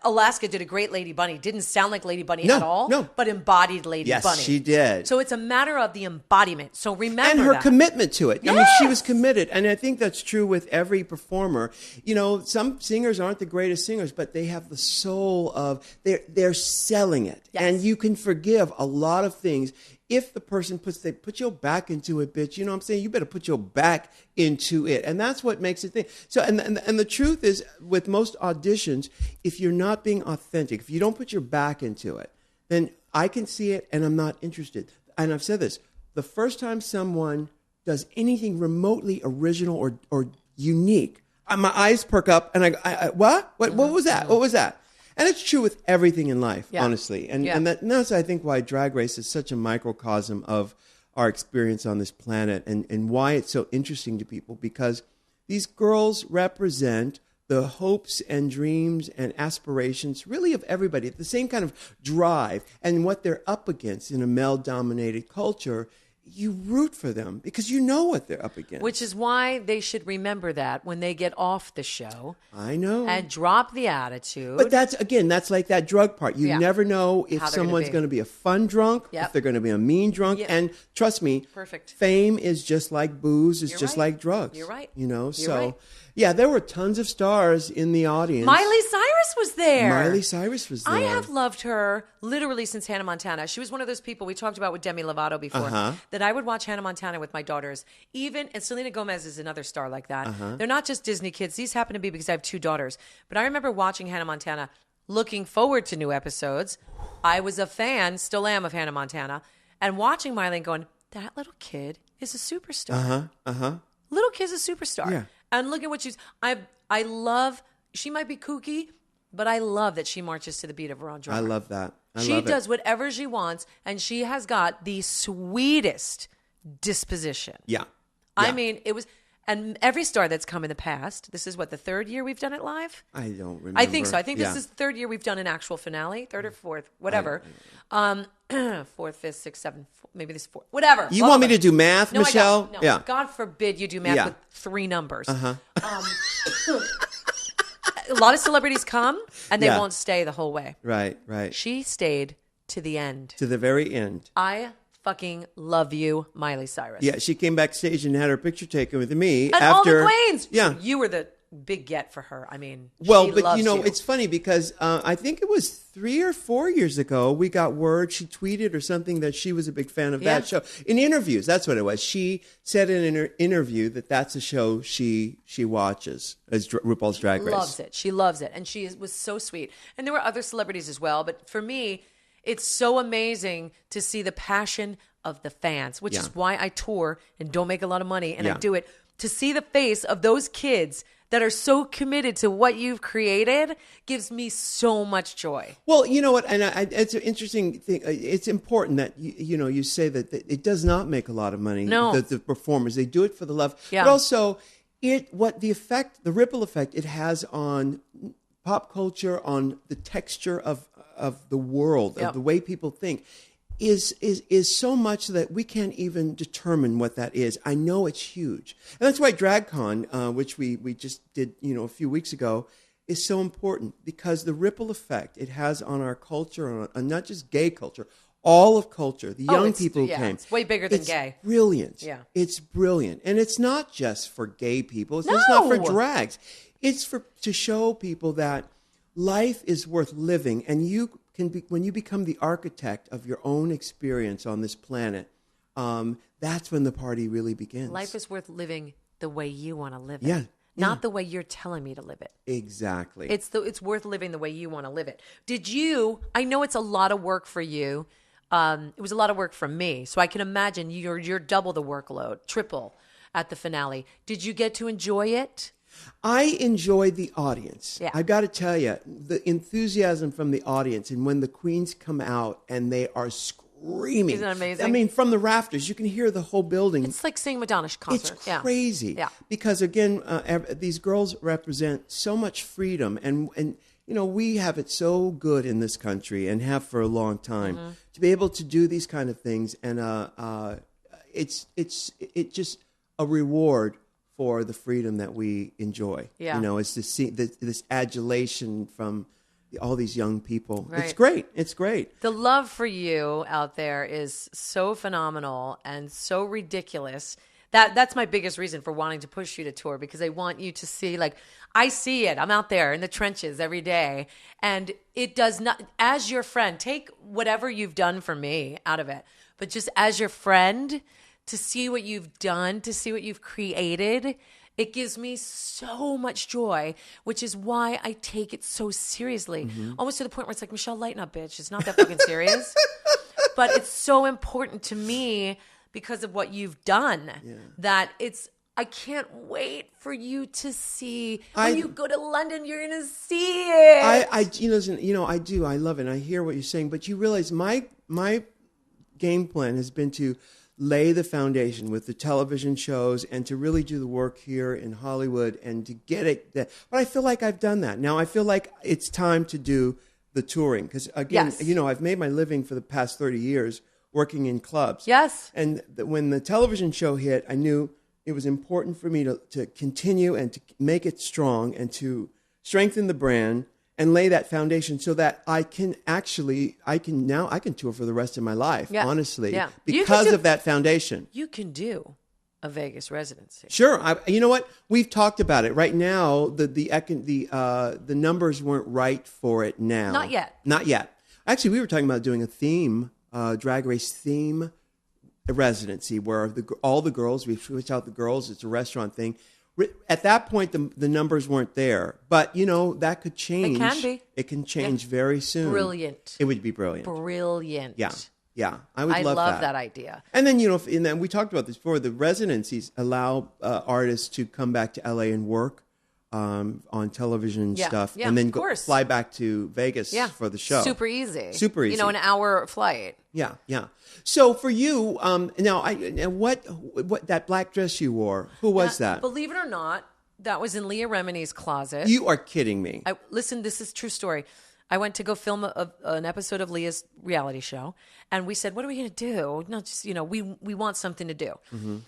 Alaska did a great Lady Bunny. Didn't sound like Lady Bunny at all, but embodied Lady Bunny. Yes, she did. So it's a matter of the embodiment. So remember and her that. commitment to it. Yes. I mean, she was committed, and I think that's true with every performer. Some singers aren't the greatest singers, but they have the soul of they're selling it, and you can forgive a lot of things if the person put your back into it, bitch. You know what I'm saying? You better put your back into it, and that's what makes it thing. So, and the truth is, with most auditions, if you're not being authentic, if you don't put your back into it, then I can see it, and I'm not interested. And I've said this: the first time someone does anything remotely original or unique, my eyes perk up, and I what was that? What was that? And it's true with everything in life, honestly. And that's, I think, why Drag Race is such a microcosm of our experience on this planet and why it's so interesting to people, because these girls represent the hopes and dreams and aspirations, really, of everybody. The same kind of drive and what they're up against in a male-dominated culture. You root for them because you know what they're up against. Which is why they should remember that when they get off the show. I know. And drop the attitude. But that's like that drug part. You never know if someone's going to be a fun drunk, if they're going to be a mean drunk. And trust me, fame is just like booze, is just like drugs. You're right. Yeah, there were tons of stars in the audience. Miley Cyrus was there. Miley Cyrus was there. I have loved her literally since Hannah Montana. She was one of those people we talked about with Demi Lovato before, that I would watch Hannah Montana with my daughters. And Selena Gomez is another star like that. They're not just Disney kids. These happen to be because I have two daughters. But I remember watching Hannah Montana, looking forward to new episodes. I was a fan, still am, of Hannah Montana, and watching Miley and going, that little kid is a superstar. Little kid's a superstar. Yeah. And look at what I love, she might be kooky, but I love that she marches to the beat of her own drum. I love that. She does whatever she wants, and she has got the sweetest disposition. Yeah. I mean, it was, and every star that's come in the past, this is what, the third year we've done it live? I don't remember. I think so. I think this is the third year we've done an actual finale, third or fourth, whatever. Fourth, fifth, sixth, seventh, maybe this is fourth, whatever. You want me to do math, No, Michelle? I don't. No. Yeah. God forbid you do math with three numbers. A lot of celebrities come and they won't stay the whole way. Right. She stayed to the end. To the very end. I fucking love you, Miley Cyrus. Yeah, she came backstage and had her picture taken with me And after all the queens. Yeah. You were the big get for her. I mean, Well, she but loves you know, it's funny because I think it was 3 or 4 years ago, we got word, she tweeted or something that she was a big fan of that show. In interviews, that's what it was. She said in an interview that that's a show she watches, as RuPaul's Drag Race. Loves it. She loves it. And she was so sweet. And there were other celebrities as well. But for me, it's so amazing to see the passion of the fans, which is why I tour and don't make a lot of money. And I do it to see the face of those kids that are so committed to what you've created gives me so much joy. Well, you know what, and it's an interesting thing. It's important that you say that it does not make a lot of money. No, the performers, they do it for the love, but also the ripple effect it has on pop culture, on the texture of the world, of the way people think. Is so much that we can't even determine what that is. I know it's huge. And that's why DragCon, which we just did, a few weeks ago, is so important because the ripple effect it has on our culture, on not just gay culture, all of culture, the young people who came. It's way bigger than gay. Brilliant. Yeah. It's brilliant. And it's not just for gay people. It's not for drags. It's to show people that life is worth living, and you can be, when you become the architect of your own experience on this planet, that's when the party really begins. Life is worth living the way you want to live it. Yeah. Not the way you're telling me to live it. Exactly. It's worth living the way you want to live it. I know it's a lot of work for you. It was a lot of work for me. So I can imagine you're double the workload, triple at the finale. Did you get to enjoy it? I enjoyed the audience. Yeah. I got to tell you, the enthusiasm from the audience, and when the queens come out and they are screaming. Isn't it amazing? I mean, from the rafters, you can hear the whole building. It's like seeing Madonna's concert. It's crazy. Yeah. Because again, these girls represent so much freedom, and we have it so good in this country and have for a long time to be able to do these kind of things, and it's just a reward for the freedom that we enjoy. Yeah. It's to see this adulation from all these young people. Right. It's great. It's great. The love for you out there is so phenomenal and so ridiculous. That's my biggest reason for wanting to push you to tour, because I want you to see, like, I see it. I'm out there in the trenches every day, and it does not, as your friend, take whatever you've done for me out of it, but just as your friend, to see what you've done, to see what you've created, it gives me so much joy, which is why I take it so seriously. Almost to the point where it's like, Michelle, lighten up, bitch. It's not that fucking serious. But it's so important to me because of what you've done that I can't wait for you to see. When you go to London, you're going to see it. I do. I love it. And I hear what you're saying, but you realize my game plan has been to lay the foundation with the television shows and to really do the work here in Hollywood and to get it. But I feel like I've done that. Now I feel like it's time to do the touring because, again, I've made my living for the past 30 years working in clubs. Yes. And when the television show hit, I knew it was important for me to continue and to make it strong and to strengthen the brand and lay that foundation so that I can tour for the rest of my life, honestly, because of that foundation. You can do a Vegas residency. Sure. You know what? We've talked about it. Right now, the numbers weren't right for it now. Not yet. Not yet. Actually, we were talking about doing a theme, drag race theme residency where all the girls, we switch out the girls. It's a restaurant thing. At that point, the numbers weren't there. But, that could change. It can be. It can change very soon. Brilliant. It would be brilliant. Brilliant. Yeah. Yeah. I would love that. I love that idea. And then, and then we talked about this before, the residencies allow artists to come back to LA and work on television and stuff. Yeah, and then fly back to Vegas for the show. Super easy. Super easy. An hour flight. Yeah, yeah. So for you, what that black dress you wore, who was that? Believe it or not, that was in Leah Remini's closet. You are kidding me. Listen, this is a true story. I went to go film an episode of Leah's reality show, and we said, what are we going to do? Not just, we want something to do.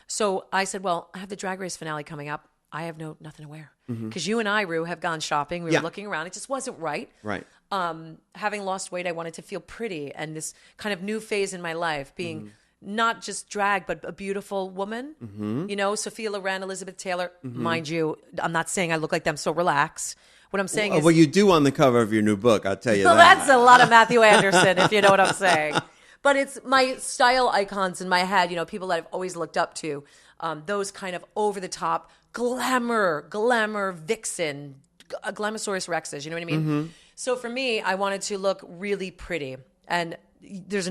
So I said, well, I have the Drag Race finale coming up. I have nothing to wear. Because you and I, Rue, have gone shopping. We were looking around. It just wasn't right. Right. Having lost weight, I wanted to feel pretty. And this kind of new phase in my life, being not just drag, but a beautiful woman. You know, Sophia Loren, Elizabeth Taylor. Mind you, I'm not saying I look like them, so relax. What I'm saying is... Well, you do on the cover of your new book, I'll tell you well, that. that's a lot of Matthew Anderson, if you know what I'm saying. But it's my style icons in my head, you know, people that I've always looked up to. Those kind of over-the-top glamour, vixen, Glamosaurus Rexes, you know what I mean? So for me, I wanted to look really pretty. And there's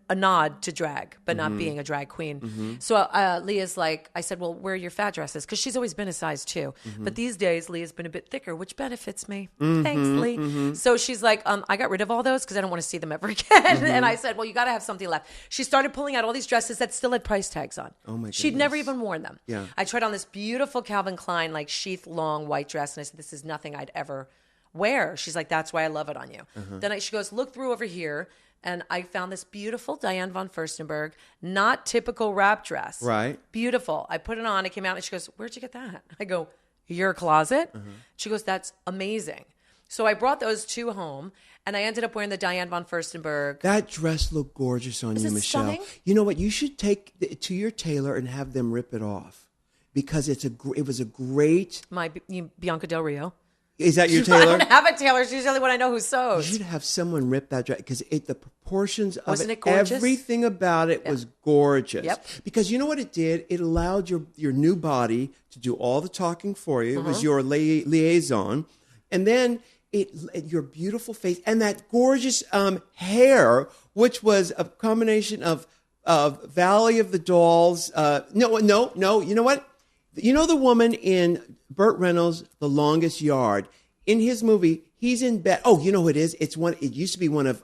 a nod to drag, but not being a drag queen. So Leah's like, I said, well, where are your fat dresses? Because she's always been a size 2. But these days, Leah's been a bit thicker, which benefits me. Thanks, Lee. So she's like, I got rid of all those because I don't want to see them ever again. And I said, well, you got to have something left. She started pulling out all these dresses that still had price tags on. Oh, my goodness. She'd never even worn them. Yeah. I tried on this beautiful Calvin Klein, like sheath long white dress. And I said, this is nothing I'd ever wear. She's like, that's why I love it on you. Then she goes, look through over here. And I found this beautiful Diane von Furstenberg, not typical wrap dress. Right. Beautiful. I put it on. It came out and she goes, where'd you get that? I go, your closet? She goes, that's amazing. So I brought those 2 home and I ended up wearing the Diane von Furstenberg. That dress looked gorgeous on you, Michelle. Stunning? You know what? You should take it to your tailor and have them rip it off because it was a great... Bianca Del Rio. Is that your I tailor? don't have a tailor. She's the only one I know who sews. You should have someone rip that dress because the proportions of Wasn't it gorgeous? Everything about it was gorgeous. Yep. Because you know what it did? It allowed your new body to do all the talking for you. It was your liaison. And then your beautiful face and that gorgeous hair, which was a combination of Valley of the Dolls. No. You know what? You know the woman in Burt Reynolds, The Longest Yard? In his movie, he's in bed. Oh, you know who it is? It used to be one of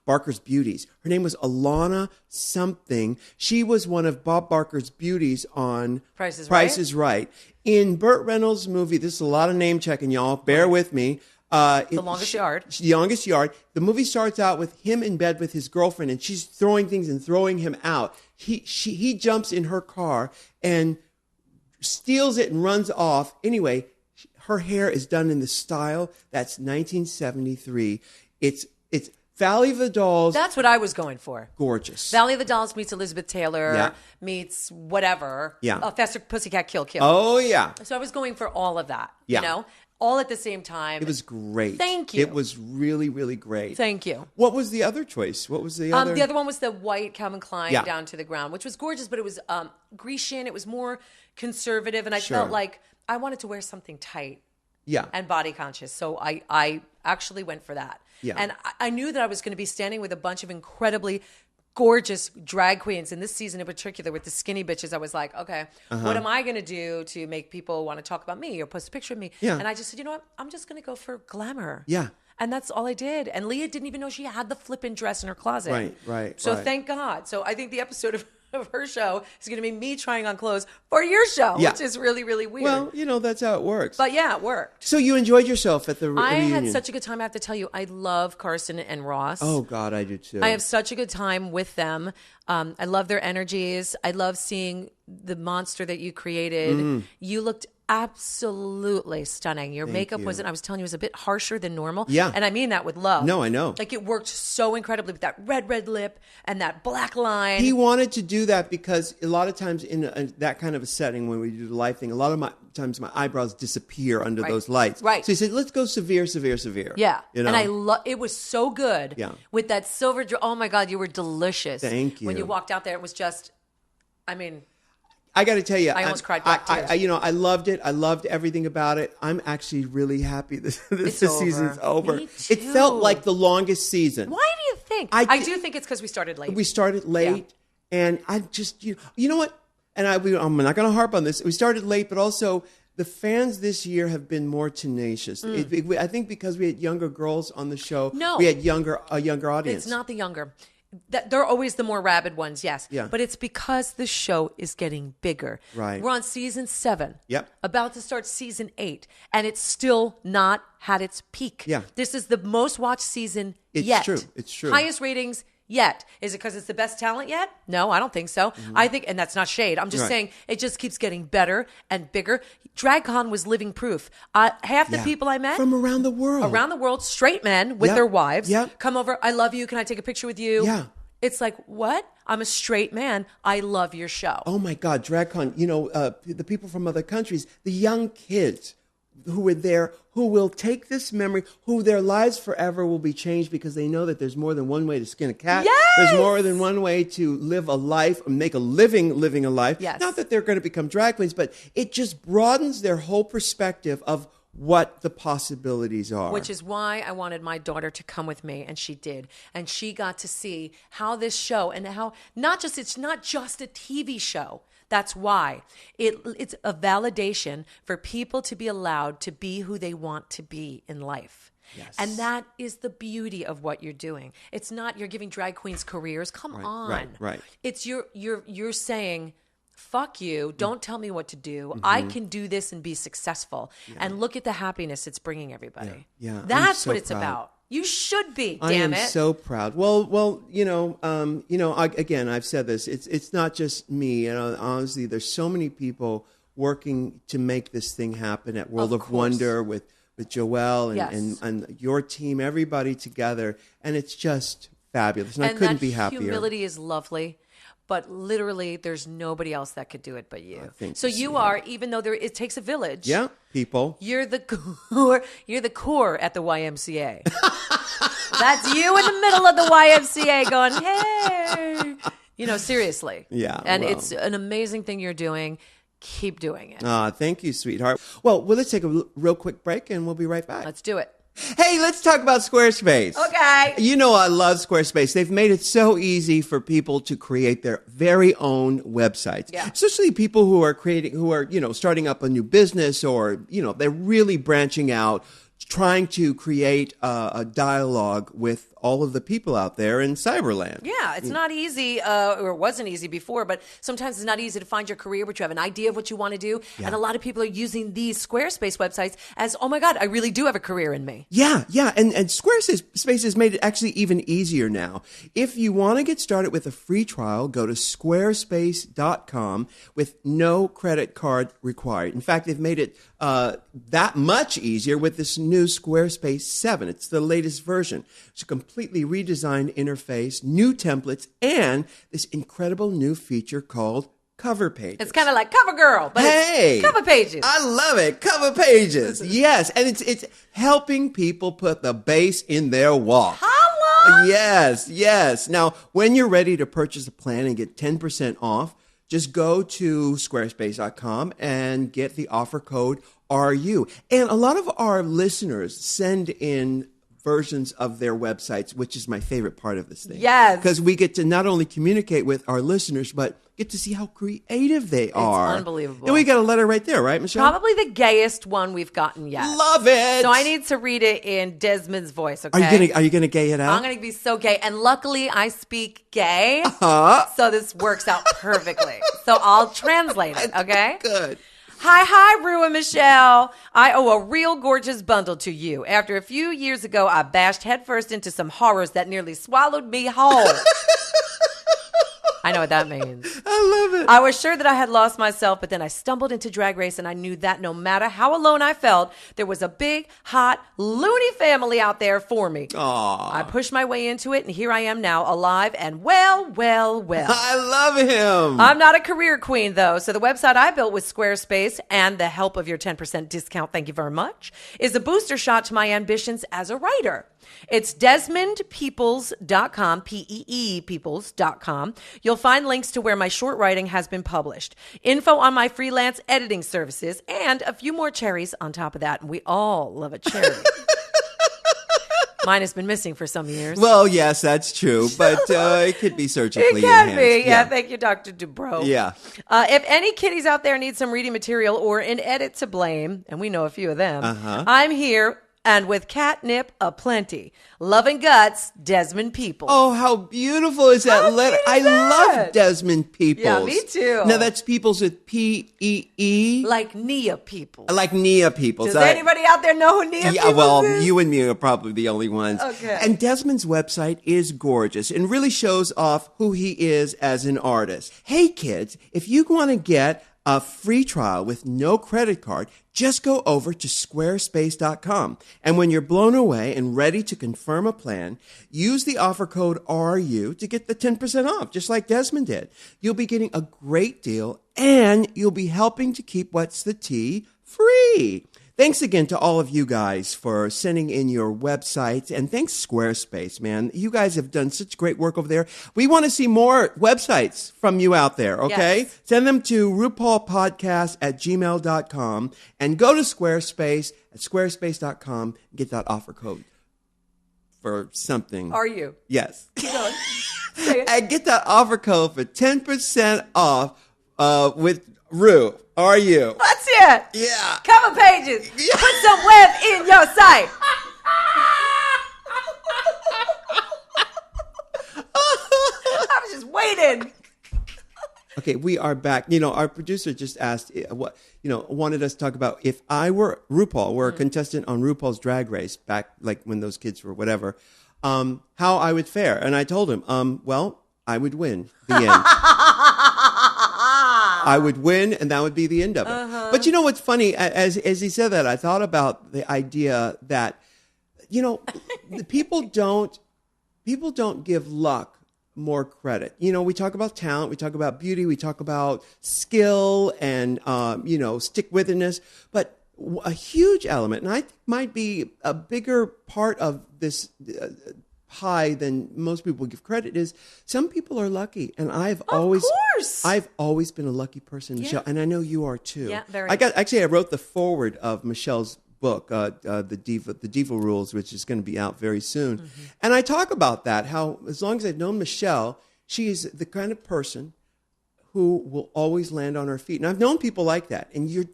Barker's beauties. Her name was Alana something. She was one of Bob Barker's beauties on Price is Right. In Burt Reynolds' movie, this is a lot of name checking, y'all. Bear with me. The Longest Yard. The Longest Yard. The movie starts out with him in bed with his girlfriend, and she's throwing things and throwing him out. He jumps in her car and steals it and runs off. Anyway, her hair is done in the style that's 1973. It's Valley of the Dolls. That's what I was going for. Gorgeous. Valley of the Dolls meets Elizabeth Taylor, Yeah. meets whatever. Yeah. Faster Pussycat Kill. Oh, yeah. So I was going for all of that, Yeah. you know, all at the same time. It was great. Thank you. It was really, really great. Thank you. What was the other choice? What was the other? The other one was the white Calvin Klein Yeah. down to the ground, which was gorgeous, but it was Grecian. It was more conservative, and I Sure. felt like I wanted to wear something tight Yeah. and body conscious. So I actually went for that. Yeah. And I knew that I was going to be standing with a bunch of incredibly gorgeous drag queens. In this season in particular, with the skinny bitches, I was like, okay, what am I going to do to make people want to talk about me or post a picture of me? Yeah. And I just said, you know what? I'm just going to go for glamour. Yeah. And that's all I did. And Leah didn't even know she had the flippin' dress in her closet. Right. So thank God. So I think the episode of her show is going to be me trying on clothes for your show, Yeah. which is really, really weird. Well, you know, that's how it works. But yeah, it worked. So you enjoyed yourself at the I reunion? had such a good time. I have to tell you, I love Carson and Ross. Oh, God, I do too. I have such a good time with them. I love their energies. I love seeing the monster that you created. You looked absolutely stunning. Your makeup wasn't, I was telling you, was a bit harsher than normal. Yeah. And I mean that with love. No, I know. Like it worked so incredibly with that red lip and that black line. He wanted to do that because a lot of times in that kind of a setting when we do the live thing, a lot of times my eyebrows disappear under those lights. Right. So he said, let's go severe. Yeah. You know? And it was so good. Yeah. With that silver, oh my God, you were delicious. Thank you. When you walked out there, it was just, I mean, I got to tell you, I almost cried back tears. I loved it. I loved everything about it. I'm actually really happy this season's over. Me too. It felt like the longest season. Why do you think? I do think it's because we started late. We started late, and I just, you know what? And I'm not going to harp on this. We started late, but also the fans this year have been more tenacious. I think because we had younger girls on the show, we had a younger audience. It's not the younger. They're always the more rabid ones, yes. Yeah. But it's because the show is getting bigger. Right. We're on season 7. Yep. About to start season 8. And it's still not had its peak. Yeah. This is the most watched season yet. It's true. Highest ratings yet. Is it because it's the best talent yet? No, I don't think so. I think, and that's not shade. I'm just saying it just keeps getting better and bigger. DragCon was living proof. Half the people I met from around the world, straight men with their wives, come over. I love you. Can I take a picture with you? Yeah. It's like, what? I'm a straight man. I love your show. Oh my God, DragCon, the people from other countries, the young kids who were there, who will take this memory, who their lives forever will be changed because they know that there's more than one way to skin a cat. Yes! There's more than one way to live a life, make a living a life. Yes. Not that they're going to become drag queens, but it just broadens their whole perspective of what the possibilities are. Which is why I wanted my daughter to come with me, and she did. And she got to see how this show, and how it's not just a TV show. That's why. It's a validation for people to be allowed to be who they want to be in life. Yes. And that is the beauty of what you're doing. It's not you're giving drag queens careers. Come on. Right. It's you're saying, fuck you. Don't tell me what to do. I can do this and be successful. Yeah. And look at the happiness it's bringing everybody. Yeah. That's what it's about. You should be. Damn it! I am so proud. Well, again, I've said this. It's not just me. Honestly, there's so many people working to make this thing happen at World of Wonder with Joelle and your team, everybody together, and it's just fabulous. And I couldn't be happier. Humility is lovely. But literally, there's nobody else that could do it but you. So you are, even though it takes a village. Yeah, people. You're the core. You're the core at the YMCA. That's you in the middle of the YMCA going, hey. Seriously. Yeah. And it's an amazing thing you're doing. Keep doing it. Thank you, sweetheart. Well, let's take a real quick break, and we'll be right back. Let's do it. Hey, let's talk about Squarespace. Okay. I love Squarespace. They've made it so easy for people to create their very own websites. Yeah. Especially people who are starting up a new business, or, they're really branching out, trying to create a dialogue with all of the people out there in Cyberland. Yeah, it's not easy, or it wasn't easy before, but sometimes it's not easy to find your career, but you have an idea of what you want to do. Yeah. And a lot of people are using these Squarespace websites as, oh my God, I really do have a career in me. Yeah. And Squarespace has made it actually even easier now. If you want to get started with a free trial, go to squarespace.com with no credit card required. In fact, they've made it that much easier with this new Squarespace 7. It's the latest version. It's a completely redesigned interface, new templates, and this incredible new feature called Cover Pages. It's kind of like CoverGirl, but it's Cover Pages. I love it. Cover Pages. Yes. And it's helping people put the bass in their walk. Holla! Yes. Now, when you're ready to purchase a plan and get 10% off, just go to squarespace.com and get the offer code RU. And a lot of our listeners send in versions of their websites, which is my favorite part of this thing. Yes. Because we get to not only communicate with our listeners, but get to see how creative they are. It's unbelievable. And we got a letter right there, right, Michelle? Probably the gayest one we've gotten yet. Love it. So I need to read it in Desmond's voice, okay? Are you gonna gay it out? I'm going to be so gay. And luckily, I speak gay. So this works out perfectly. So I'll translate it, okay? Good. Hi, Rue and Michelle. I owe a real gorgeous bundle to you. After a few years ago, I bashed headfirst into some horrors that nearly swallowed me whole. I know what that means. I love it. I was sure that I had lost myself, but then I stumbled into Drag Race, and I knew that no matter how alone I felt, there was a big, hot, loony family out there for me. Aww. I pushed my way into it, and here I am now, alive and well. I love him. I'm not a career queen, though, so the website I built with Squarespace and the help of your 10% discount, thank you very much, is a booster shot to my ambitions as a writer. It's DesmondPeoples.com, P-E-E Peoples.com. You'll find links to where my short writing has been published, info on my freelance editing services, and a few more cherries on top of that. And we all love a cherry. Mine has been missing for some years. Well, yes, that's true, but it could be surgically It can enhanced. be. Yeah, thank you, Dr. Dubrow. Yeah. If any kiddies out there need some reading material or an edit to blame, and we know a few of them, I'm here. and with catnip aplenty. Love and guts, Desmond Peoples. Oh, how beautiful is that letter? I love Desmond Peoples. Yeah, me too. Now that's Peoples with P-E-E. Like Nia Peoples. Like Nia Peoples. Does anybody out there know who Nia Peoples well, is? you and me are probably the only ones. Okay. And Desmond's website is gorgeous and really shows off who he is as an artist. Hey, kids, if you want to get a free trial with no credit card, just go over to squarespace.com. And when you're blown away and ready to confirm a plan, use the offer code RU to get the 10% off, just like Desmond did. You'll be getting a great deal and you'll be helping to keep What's the Tea free. Thanks again to all of you guys for sending in your websites. And thanks, Squarespace, man. You guys have done such great work over there. We want to see more websites from you out there, okay? Yes. Send them to RuPaulPodcast@gmail.com and go to Squarespace at squarespace.com and get that offer code for something. Are you? Yes. Keep going. Say it. And get that offer code for 10% off with Ru. Are you? Let's hear it. Yeah. Cover pages. Yeah. Put some web in your site. I was just waiting. Okay, we are back. You know, our producer just asked wanted us to talk about if I were RuPaul, were a contestant on RuPaul's Drag Race back like when those kids were whatever, how I would fare. And I told him, well, I would win. The end. I would win, and that would be the end of it. But you know what's funny? As he said that, I thought about the idea that, you know, the people don't give luck more credit. You know, we talk about talent, we talk about beauty, we talk about skill and, stick-withedness, but a huge element, and I think might be a bigger part of this high than most people give credit, is some people are lucky, and I've always been a lucky person, Michelle, and I know you are too. Yeah, very. I wrote the foreword of Michelle's book, the Diva Rules, which is going to be out very soon, and I talk about that, how as long as I've known Michelle, she's the kind of person who will always land on her feet, and I've known people like that, and you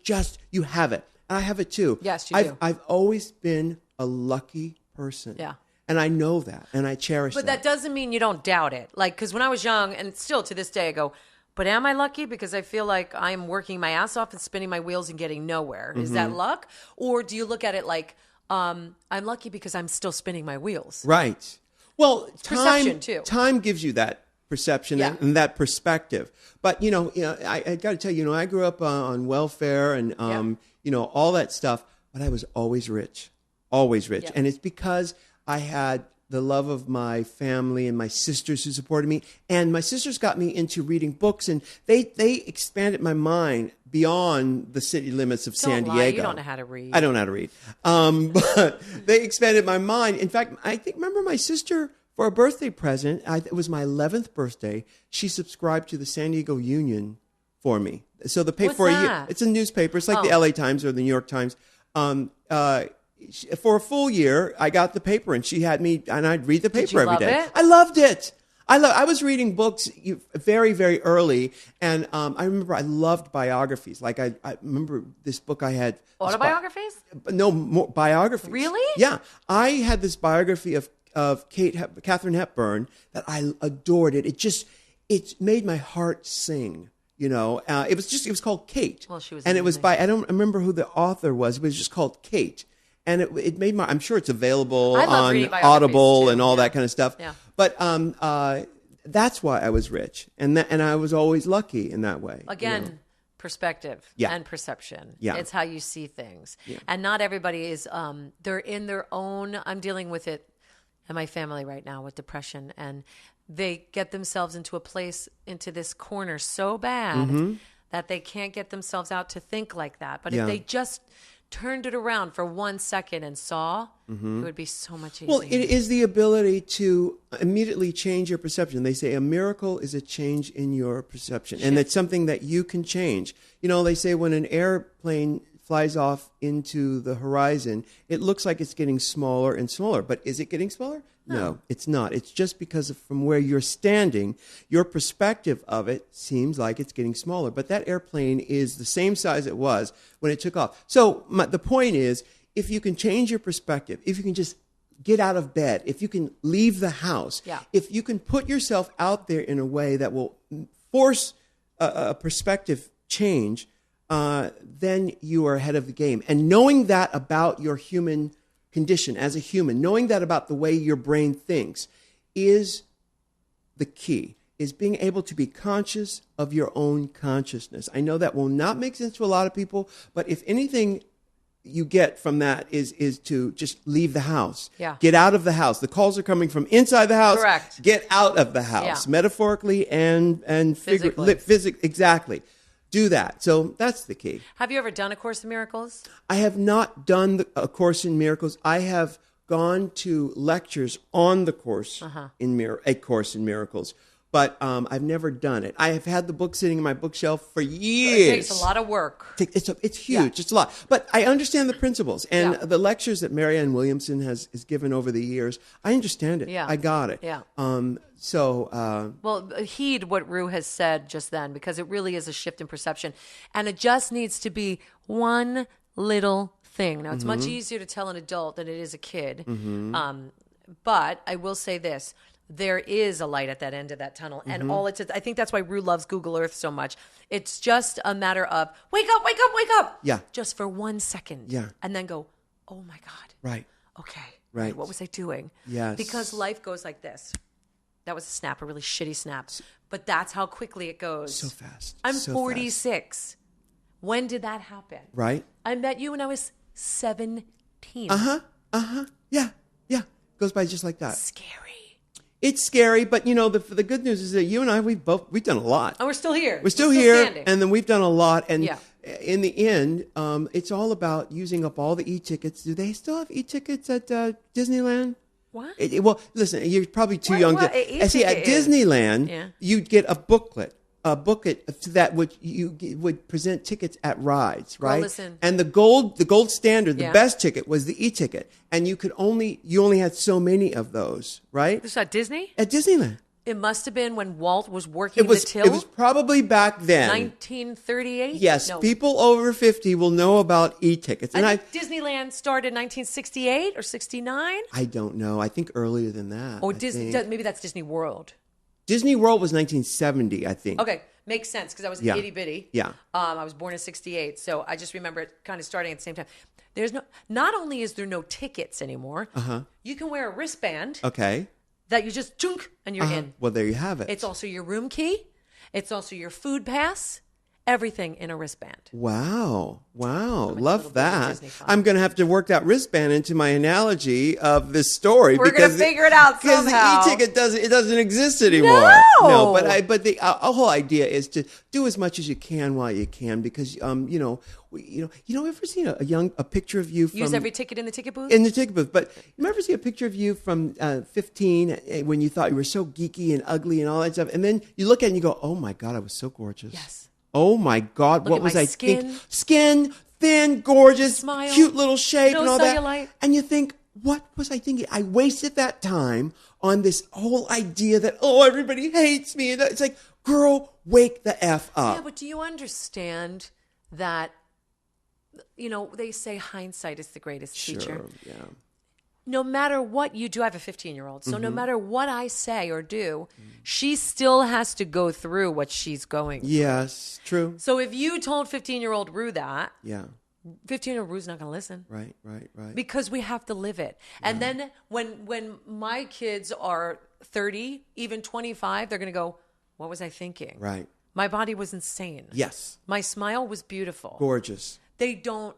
have it. I have it too. Yes, you do. I've always been a lucky person. Yeah. And I know that, and I cherish that. But that doesn't mean you don't doubt it. Like, because when I was young, and still to this day, I go, but am I lucky? Because I feel like I'm working my ass off and spinning my wheels and getting nowhere. Is that luck? Or do you look at it like, I'm lucky because I'm still spinning my wheels? Right. Well, perception, too. Time gives you that perception and that perspective. But, I got to tell you, I grew up on welfare and, all that stuff, but I was always rich. Always rich. Yeah. And it's because I had the love of my family and my sisters who supported me. And my sisters got me into reading books, and they expanded my mind beyond the city limits of San Diego. You don't know how to read. I don't know how to read. But they expanded my mind. In fact, remember my sister, for a birthday present, it was my 11th birthday, she subscribed to the San Diego Union for me. So the paper What's that? It's a newspaper. It's like the LA Times or the New York Times. For a full year, I got the paper, and she had me, and I'd read the paper every day. It? I loved it. I was reading books very, very early, and I remember I loved biographies. Like I remember this book I had. Autobiographies? No, more biographies. Really? Yeah, I had this biography of Katharine Hepburn that I adored. It made my heart sing. It was called Kate. Well, she was, and it was by, I don't remember who the author was. It was just called Kate. And it made I'm sure it's available on Audible too. and all that kind of stuff. Yeah. But that's why I was rich, and I was always lucky in that way. Again, perspective and perception. Yeah. It's how you see things. Yeah. And not everybody is, they're in their own, I'm dealing with it in my family right now with depression, and they get themselves into this corner so bad that they can't get themselves out to think like that. But if they just turned it around for 1 second and saw, it would be so much easier. Well, it is the ability to immediately change your perception. They say a miracle is a change in your perception, and it's something that you can change. They say when an airplane flies off into the horizon, it looks like it's getting smaller and smaller. But is it getting smaller? No, it's not. It's just because from where you're standing, your perspective of it seems like it's getting smaller. But that airplane is the same size it was when it took off. So the point is, if you can change your perspective, if you can just get out of bed, if you can leave the house, if you can put yourself out there in a way that will force a perspective change, then you are ahead of the game. And knowing that about your human condition as a human, knowing that about the way your brain thinks is the key, is being able to be conscious of your own consciousness. I know that will not make sense to a lot of people, but if anything you get from that is to just leave the house. Get out of the house. The calls are coming from inside the house. Correct. Get out of the house, metaphorically and physically. Exactly. Do that. So that's the key. Have you ever done A Course in Miracles? I have not done A Course in Miracles. I have gone to lectures on the Course A Course in Miracles. But I've never done it. I have had the book sitting in my bookshelf for years. It takes a lot of work. It's huge. It's a lot. But I understand the principles. And the lectures that Marianne Williamson has given over the years, I understand it. I got it. Well, heed what Ru has said just then, because it really is a shift in perception. And it just needs to be one little thing. Now, it's much easier to tell an adult than it is a kid. But I will say this. There is a light at that end of that tunnel. And I think that's why Ru loves Google Earth so much. It's just a matter of wake up, wake up, wake up. Yeah. Just for 1 second. Yeah. And then go, oh my God. Right. Okay. Right. What was I doing? Yes. Because life goes like this. That was a snap, a really shitty snap. But that's how quickly it goes. So fast. I'm so 46. Fast. When did that happen? Right. I met you when I was 17. Yeah. Goes by just like that. Scary. It's scary, but the good news is that you and I we've done a lot. And we're still here. We're still here, standing. and then we've done a lot. And in the end, it's all about using up all the e-tickets. Do they still have e-tickets at Disneyland? What? Well, listen, you're probably too young to see. At Disneyland, you'd get a booklet that would present tickets at rides, right? Well, listen. And the gold standard, the best ticket was the e-ticket, and you only had so many of those, right? This is at Disney? At Disneyland. It must have been when Walt was working the till. It was probably back then. 1938? Yes, people over 50 will know about e-tickets. And I think Disneyland started in 1968 or 69? I don't know. I think earlier than that. Or maybe that's Disney World. Disney World was 1970, I think. Okay, makes sense because I was itty bitty. Yeah. I was born in 68, so I just remember it kind of starting at the same time. Not only is there no tickets anymore, you can wear a wristband. Okay. That you just chunk and you're in. Well, there you have it. It's also your room key. It's also your food pass. Everything in a wristband. Wow. Love that. I'm going to have to work that wristband into my analogy of this story. We're going to figure it out somehow. Because the e-ticket doesn't exist anymore. No, but the whole idea is to do as much as you can while you can, because ever seen a picture of you from use every ticket in the ticket booth? In the ticket booth. But you ever see a picture of you from 15 when you thought you were so geeky and ugly and all that stuff, and then you look at it and you go, "Oh my God, I was so gorgeous." Yes. Oh my God, what was I thinking? Skin, thin, gorgeous, smile, cute little shape and all cellulite. That. And you think, what was I thinking? I wasted that time on this whole idea that, everybody hates me. And it's like, girl, wake the F up. Yeah, but do you understand that, they say hindsight is the greatest teacher. Yeah. No matter what you do, I have a 15-year-old, so no matter what I say or do, she still has to go through what she's going through. Yes, true. So if you told 15-year-old Ru that, 15-year-old Ru's not going to listen. Right. Because we have to live it. Yeah. And then when my kids are 30, even 25, they're going to go, what was I thinking? Right. My body was insane. Yes. My smile was beautiful. Gorgeous. They don't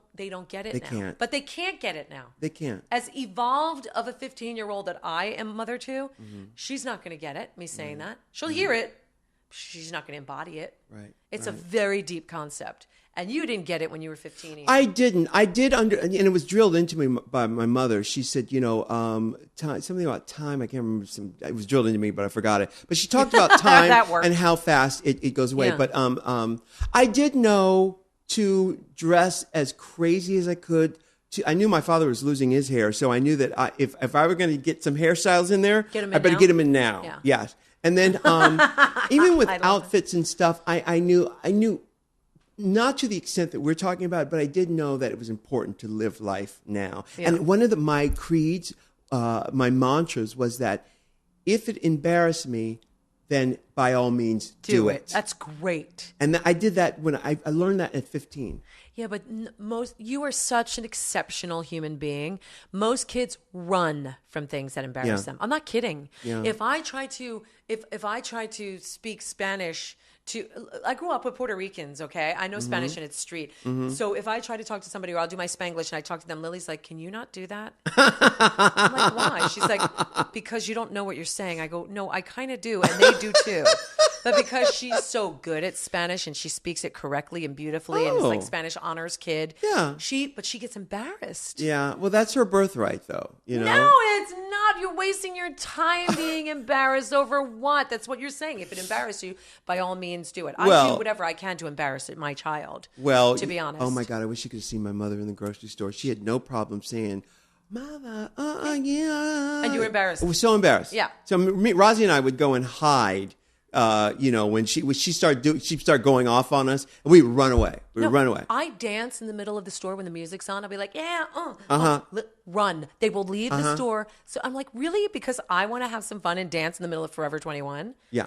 get it now. They can't. But they can't get it now. They can't. As evolved of a 15-year-old that I am mother to, she's not going to get it, me saying that. She'll hear it. She's not going to embody it. Right. It's a very deep concept. And you didn't get it when you were 15 either. I didn't. I did and it was drilled into me by my mother. She said, time, something about time. I can't remember. It was drilled into me, but I forgot it. But she talked about time and how fast it goes away. Yeah. But I did know to dress as crazy as I could. I knew my father was losing his hair, so I knew that if I were going to get some hairstyles in there, I better get them in now. Yeah. Yes. And then even with outfits and stuff, I knew not to the extent that we're talking about, but I did know that it was important to live life now. Yeah. And one of my creeds, my mantras was that if it embarrassed me, then by all means do it. That's great. And I did that when I learned that at 15. Yeah, but you are such an exceptional human being. Most kids run from things that embarrass them. I'm not kidding. Yeah. If I try to speak Spanish I grew up with Puerto Ricans, okay? I know Spanish and it's street. So if I try to talk to somebody or I'll do my Spanglish and I talk to them, Lily's like, can you not do that? I'm like, why? She's like, because you don't know what you're saying. I go, no, I kind of do. And they do too. But because she's so good at Spanish and she speaks it correctly and beautifully and is like Spanish honors kid. Yeah. But she gets embarrassed. Yeah. Well, that's her birthright though, you know? No, it's not. You're wasting your time being embarrassed over what? That's what you're saying. If it embarrasses you, by all means, do it. I do whatever I can to embarrass my child. Well, to be honest. Oh my God, I wish you could have seen my mother in the grocery store. She had no problem saying, "Mother, yeah." And you were embarrassed. I was so embarrassed. Yeah. So Rosie and I would go and hide. When she started going off on us, and we would run away. Run away. I dance in the middle of the store when the music's on. I'll be like, run. They will leave the store. So I'm like, really? Because I want to have some fun and dance in the middle of Forever 21. Yeah.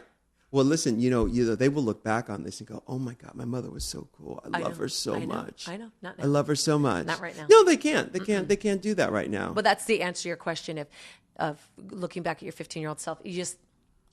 Well, listen, they will look back on this and go, "Oh my God, my mother was so cool. I love her so much. I know. Not now. I love her so much. Not right now. No, they can't. They can't do that right now. But that's the answer to your question of looking back at your 15-year-old self.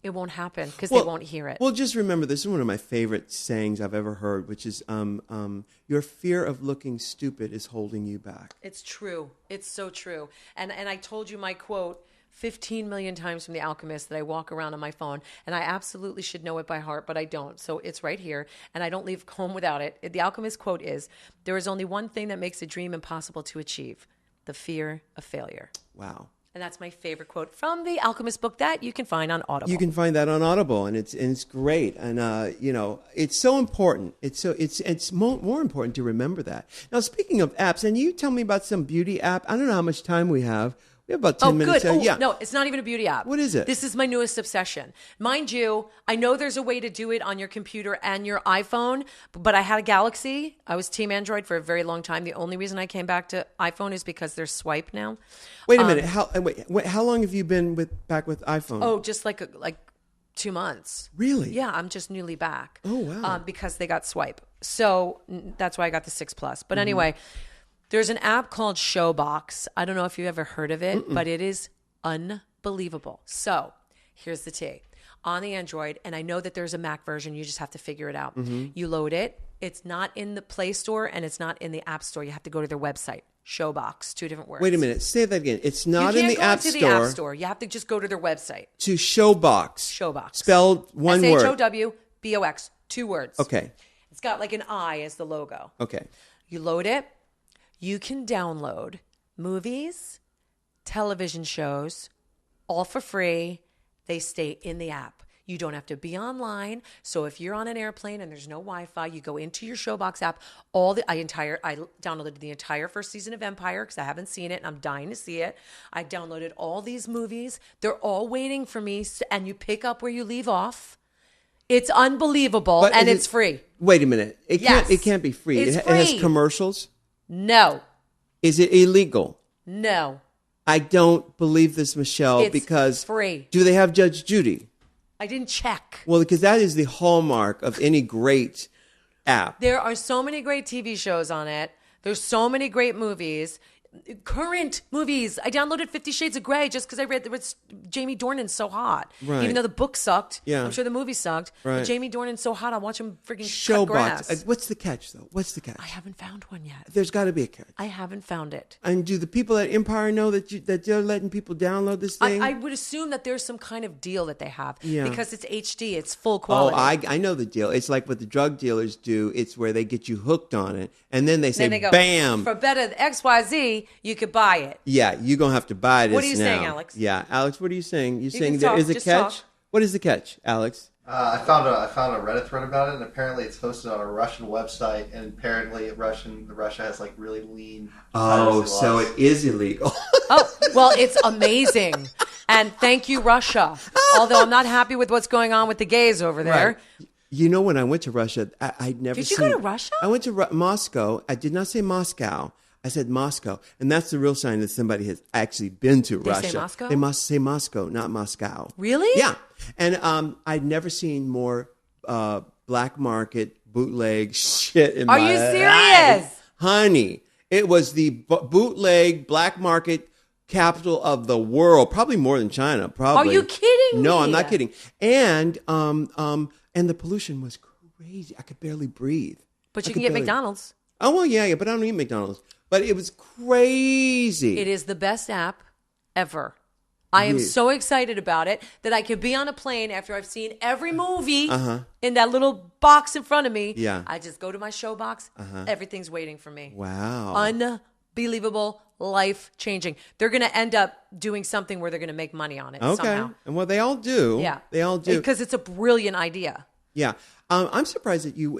It won't happen because they won't hear it. Well, just remember, this is one of my favorite sayings I've ever heard, which is, your fear of looking stupid is holding you back. It's true. It's so true. And I told you my quote 15 million times from The Alchemist that I walk around on my phone, and I absolutely should know it by heart, but I don't. So it's right here, and I don't leave home without it. The Alchemist quote is, there is only one thing that makes a dream impossible to achieve, the fear of failure. Wow. And that's my favorite quote from the Alchemist book that you can find on Audible. You can find that on Audible, and it's great. And it's so important. It's more important to remember that. Now, speaking of apps, and you tell me about some beauty app. I don't know how much time we have. We have about 10 minutes. Good. Yeah. No, it's not even a beauty app. What is it? This is my newest obsession. Mind you, I know there's a way to do it on your computer and your iPhone, but I had a Galaxy. I was Team Android for a very long time. The only reason I came back to iPhone is because there's Swype now. Wait a minute. How long have you been back with iPhone? Oh, just like 2 months. Really? Yeah, I'm just newly back. Oh, wow. Because they got Swype. So that's why I got the 6 Plus. But anyway, there's an app called Showbox. I don't know if you've ever heard of it, but it is unbelievable. So here's the tea. On the Android, and I know that there's a Mac version, you just have to figure it out. You load it. It's not in the Play Store and it's not in the App Store. You have to go to their website. Showbox, 2 different words. Wait a minute. Say that again. It's not in the App Store. You can't go into the App Store. You have to just go to their website. To Showbox. Showbox. Spelled one word. Showbox, 2 words. Okay. It's got like an eye as the logo. Okay. You load it. You can download movies, television shows, all for free. They stay in the app. You don't have to be online. So if you're on an airplane and there's no Wi-Fi, you go into your Showbox app. I downloaded the entire first season of Empire because I haven't seen it and I'm dying to see it. I downloaded all these movies. They're all waiting for me, and you pick up where you leave off. It's unbelievable, and it's free. Wait a minute. It can't be free. It's free. It has commercials? No. Is it illegal? No. I don't believe this, Michelle, because free. Do they have Judge Judy? I didn't check. Well, because that is the hallmark of any great app. There are so many great TV shows on it. There's so many great movies. Current movies. I downloaded 50 Shades of Grey just because I read that Jamie Dornan's so hot. Right. Even though the book sucked. Yeah. I'm sure the movie sucked. Right. But Jamie Dornan's so hot, I'll watch him freaking cut grass. What's the catch, though? What's the catch? I haven't found one yet. There's got to be a catch. I haven't found it. And do the people at Empire know that they're letting people download this thing? I would assume that there's some kind of deal that they have. Yeah. Because it's HD. It's full quality. Oh, I know the deal. It's like what the drug dealers do. It's where they get you hooked on it. And then they say, then they go, bam. For better XYZ, you could buy it. Yeah, you're going to have to buy this now. What are you saying, Alex? Yeah, Alex, what are you saying? You're saying can there talk, is a just catch? talk. What is the catch, Alex? I found a Reddit thread about it, and apparently it's hosted on a Russian website, and apparently Russia has like really lean. Oh, privacy so laws. it is illegal. Oh, well, it's amazing. And thank you, Russia. Although I'm not happy with what's going on with the gays over there. Right. You know, when I went to Russia, I'd never Did you go to Russia? I went to Moscow. I did not say Moscow. I said Moscow. And that's the real sign that somebody has actually been to Russia. They say Moscow? They must say Moscow, not Moscow. Really? Yeah. And I'd never seen more black market bootleg shit in Are my you life. serious? Honey, it was the bootleg black market capital of the world, probably more than China. Probably. Are you kidding No, me? I'm not kidding. And the pollution was crazy. I could barely breathe. But you can get McDonald's. Oh well, yeah, but I don't eat McDonald's. But it was crazy. It is the best app ever. I am so excited about it that I could be on a plane after I've seen every movie in that little box in front of me. Yeah. I just go to my Showbox. Everything's waiting for me. Wow. Unbelievable, life-changing. They're going to end up doing something where they're going to make money on it somehow. And well, they all do. Yeah. They all do. Because it's a brilliant idea. Yeah. I'm surprised that you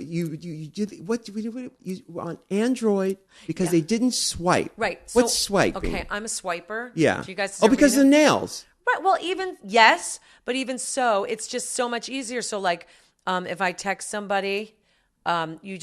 did what you on Android because they didn't swipe. Right. What's swiping? Okay, I'm a swiper. Yeah. Do you guys because of the nails. Right. Well, yes, but even so, it's just so much easier. So like if I text somebody, you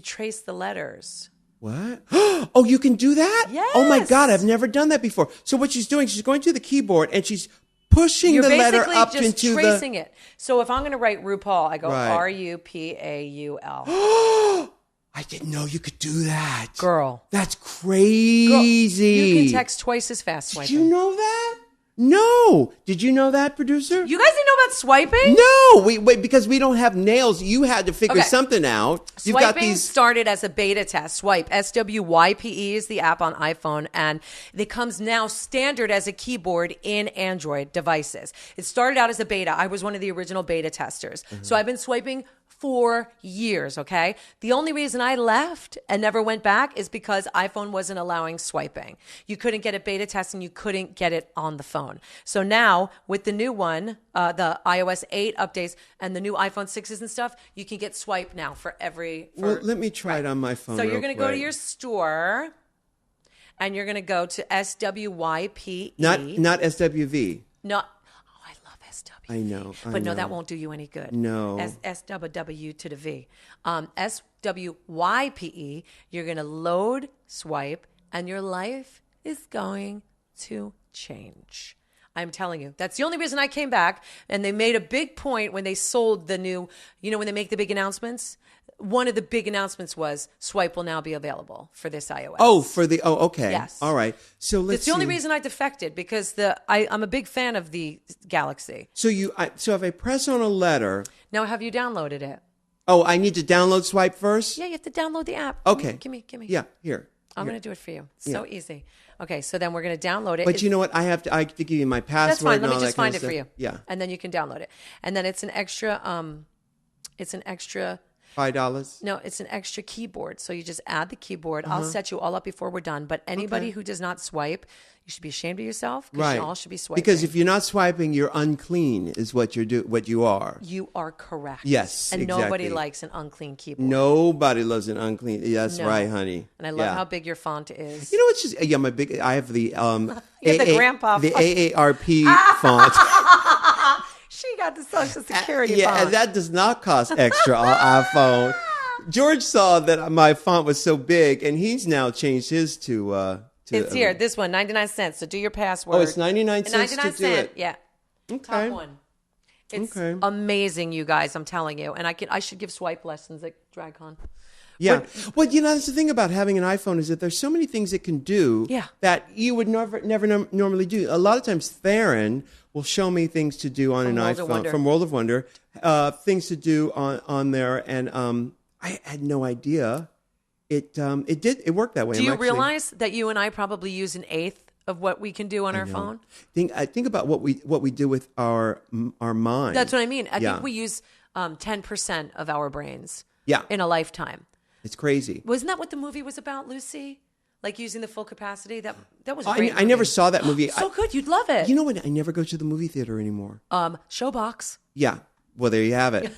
trace the letters. What? Oh, you can do that? Yes. Oh my God, I've never done that before. So what she's doing, she's going to the keyboard and she's pushing You're the letter basically up just into tracing it. So if I'm going to write RuPaul, I go Right. RuPaul. I didn't know you could do that. Girl. That's crazy. You can text twice as fast swiping. Did you know that? No. Did you know that, producer? You guys didn't know about swiping? No, wait, because we don't have nails. You had to figure Okay. something out. You've Swiping got these. started as a beta test. Swype, SWYPE is the app on iPhone, and it comes now standard as a keyboard in Android devices. It started out as a beta. I was one of the original beta testers. So I've been swiping for years, okay? The only reason I left and never went back is because iPhone wasn't allowing swiping. You couldn't get it beta testing. You couldn't get it on the phone. So now with the new one, the iOS 8 updates and the new iPhone 6s and stuff, you can get swipe now for Well, let me try it on my phone. So you're going to go to quick. your store and you're going to go to SWYPE. Not SWV. No. Oh, I love SW. I know. But no, that won't do you any good. No. SWW to the V. SWYPE, you're going to load swipe and your life is going to change. I'm telling you. That's the only reason I came back. And they made a big point when they sold the new, when they make the big announcements. One of the big announcements was Swype will now be available for this iOS. Okay. Yes. All right. So let's It's the only see. reason I defected because I'm a big fan of the Galaxy. So if I press on a letter, Now, have you downloaded it? I need to download Swype first? Yeah, you have to download the app. Okay. Give me. Yeah, here. I'm going to do it for you. So easy. Okay, so then we're going to download it. But you know what? I have to give you my password. That's fine. and Let me all just that kind find of it for stuff. you. Yeah. And then you can download it. And then it's an extra $5. No, it's an extra keyboard. So you just add the keyboard. I'll set you all up before we're done. But anybody who does not swipe, you should be ashamed of yourself because Right. you all should be swiping. Because if you're not swiping, you're unclean, is what you are. you are correct. Yes, And exactly. nobody likes an unclean keyboard. Nobody loves an unclean. That's No. right, honey. And I love Yeah. how big your font is. You know, it's just my big. I have the You have the grandpa the font. AARP font. She got the Social Security Yeah, font. and that does not cost extra on iPhone. George saw that my font was so big, and he's now changed his to. It's here. This one, 99 cents. So do your password. Oh, it's 99 cents to do it. Yeah. Okay. Top one. It's Okay. amazing, you guys. I'm telling you. And I should give swipe lessons at DragCon. Yeah. Well, that's the thing about having an iPhone is that there's so many things it can do Yeah. that you would never normally do. A lot of times, Theron will show me things to do on an World of iPhone Wonder. from World of Wonder, things to do on there, and I had no idea it worked that way. Do you I'm actually- realize that you and I probably use an eighth of what we can do on our phone? Think about what we do with our mind. That's what I mean. I Yeah. think we use 10% of our brains Yeah. in a lifetime. It's crazy. Wasn't that what the movie was about, Lucy? Like using the full capacity? That was a great I never movie. saw that movie. So good. You'd love it. You know what? I never go to the movie theater anymore. Showbox. Yeah. Well, there you have it.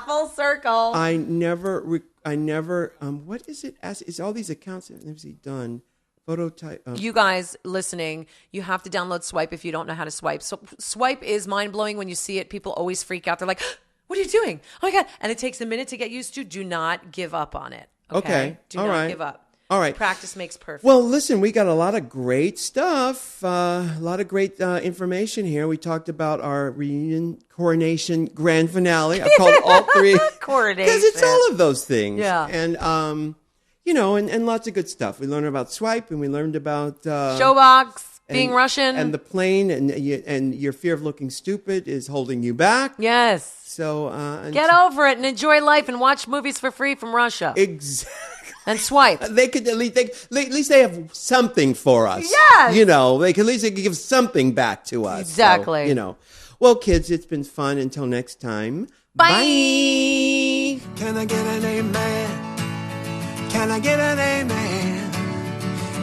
Full circle. I never. What is it? It's all these accounts that never see done. Photo type. You guys listening, you have to download Swype if you don't know how to swipe. So Swype is mind blowing when you see it. People always freak out. They're like, What are you doing? Oh my God. And it takes a minute to get used to. Do not give up on it. Okay. Do All not right. give up. All right. Practice makes perfect. Well, listen, we got a lot of great stuff, a lot of great information here. We talked about our reunion, coronation, grand finale. I called all three. Coronation. Because it's all of those things. Yeah. And, you know, and lots of good stuff. We learned about Swype, and we learned about... Showbox, being Russian. And the plane, and your fear of looking stupid is holding you back. Yes. So get over it and enjoy life and watch movies for free from Russia. Exactly. And Swype. They could at least they have something for us. Yes. You know, they could give something back to us. Exactly. So, you know. Well, kids, it's been fun. Until next time. Bye. Can I get an amen? Can I get an amen?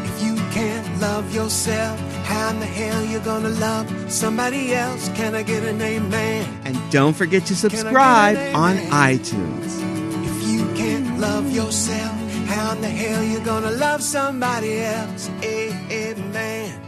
If you can't love yourself, how in the hell you gonna love somebody else? Can I get an amen? And don't forget to subscribe on iTunes. If you can't love yourself, how in the hell you gonna love somebody else? Amen.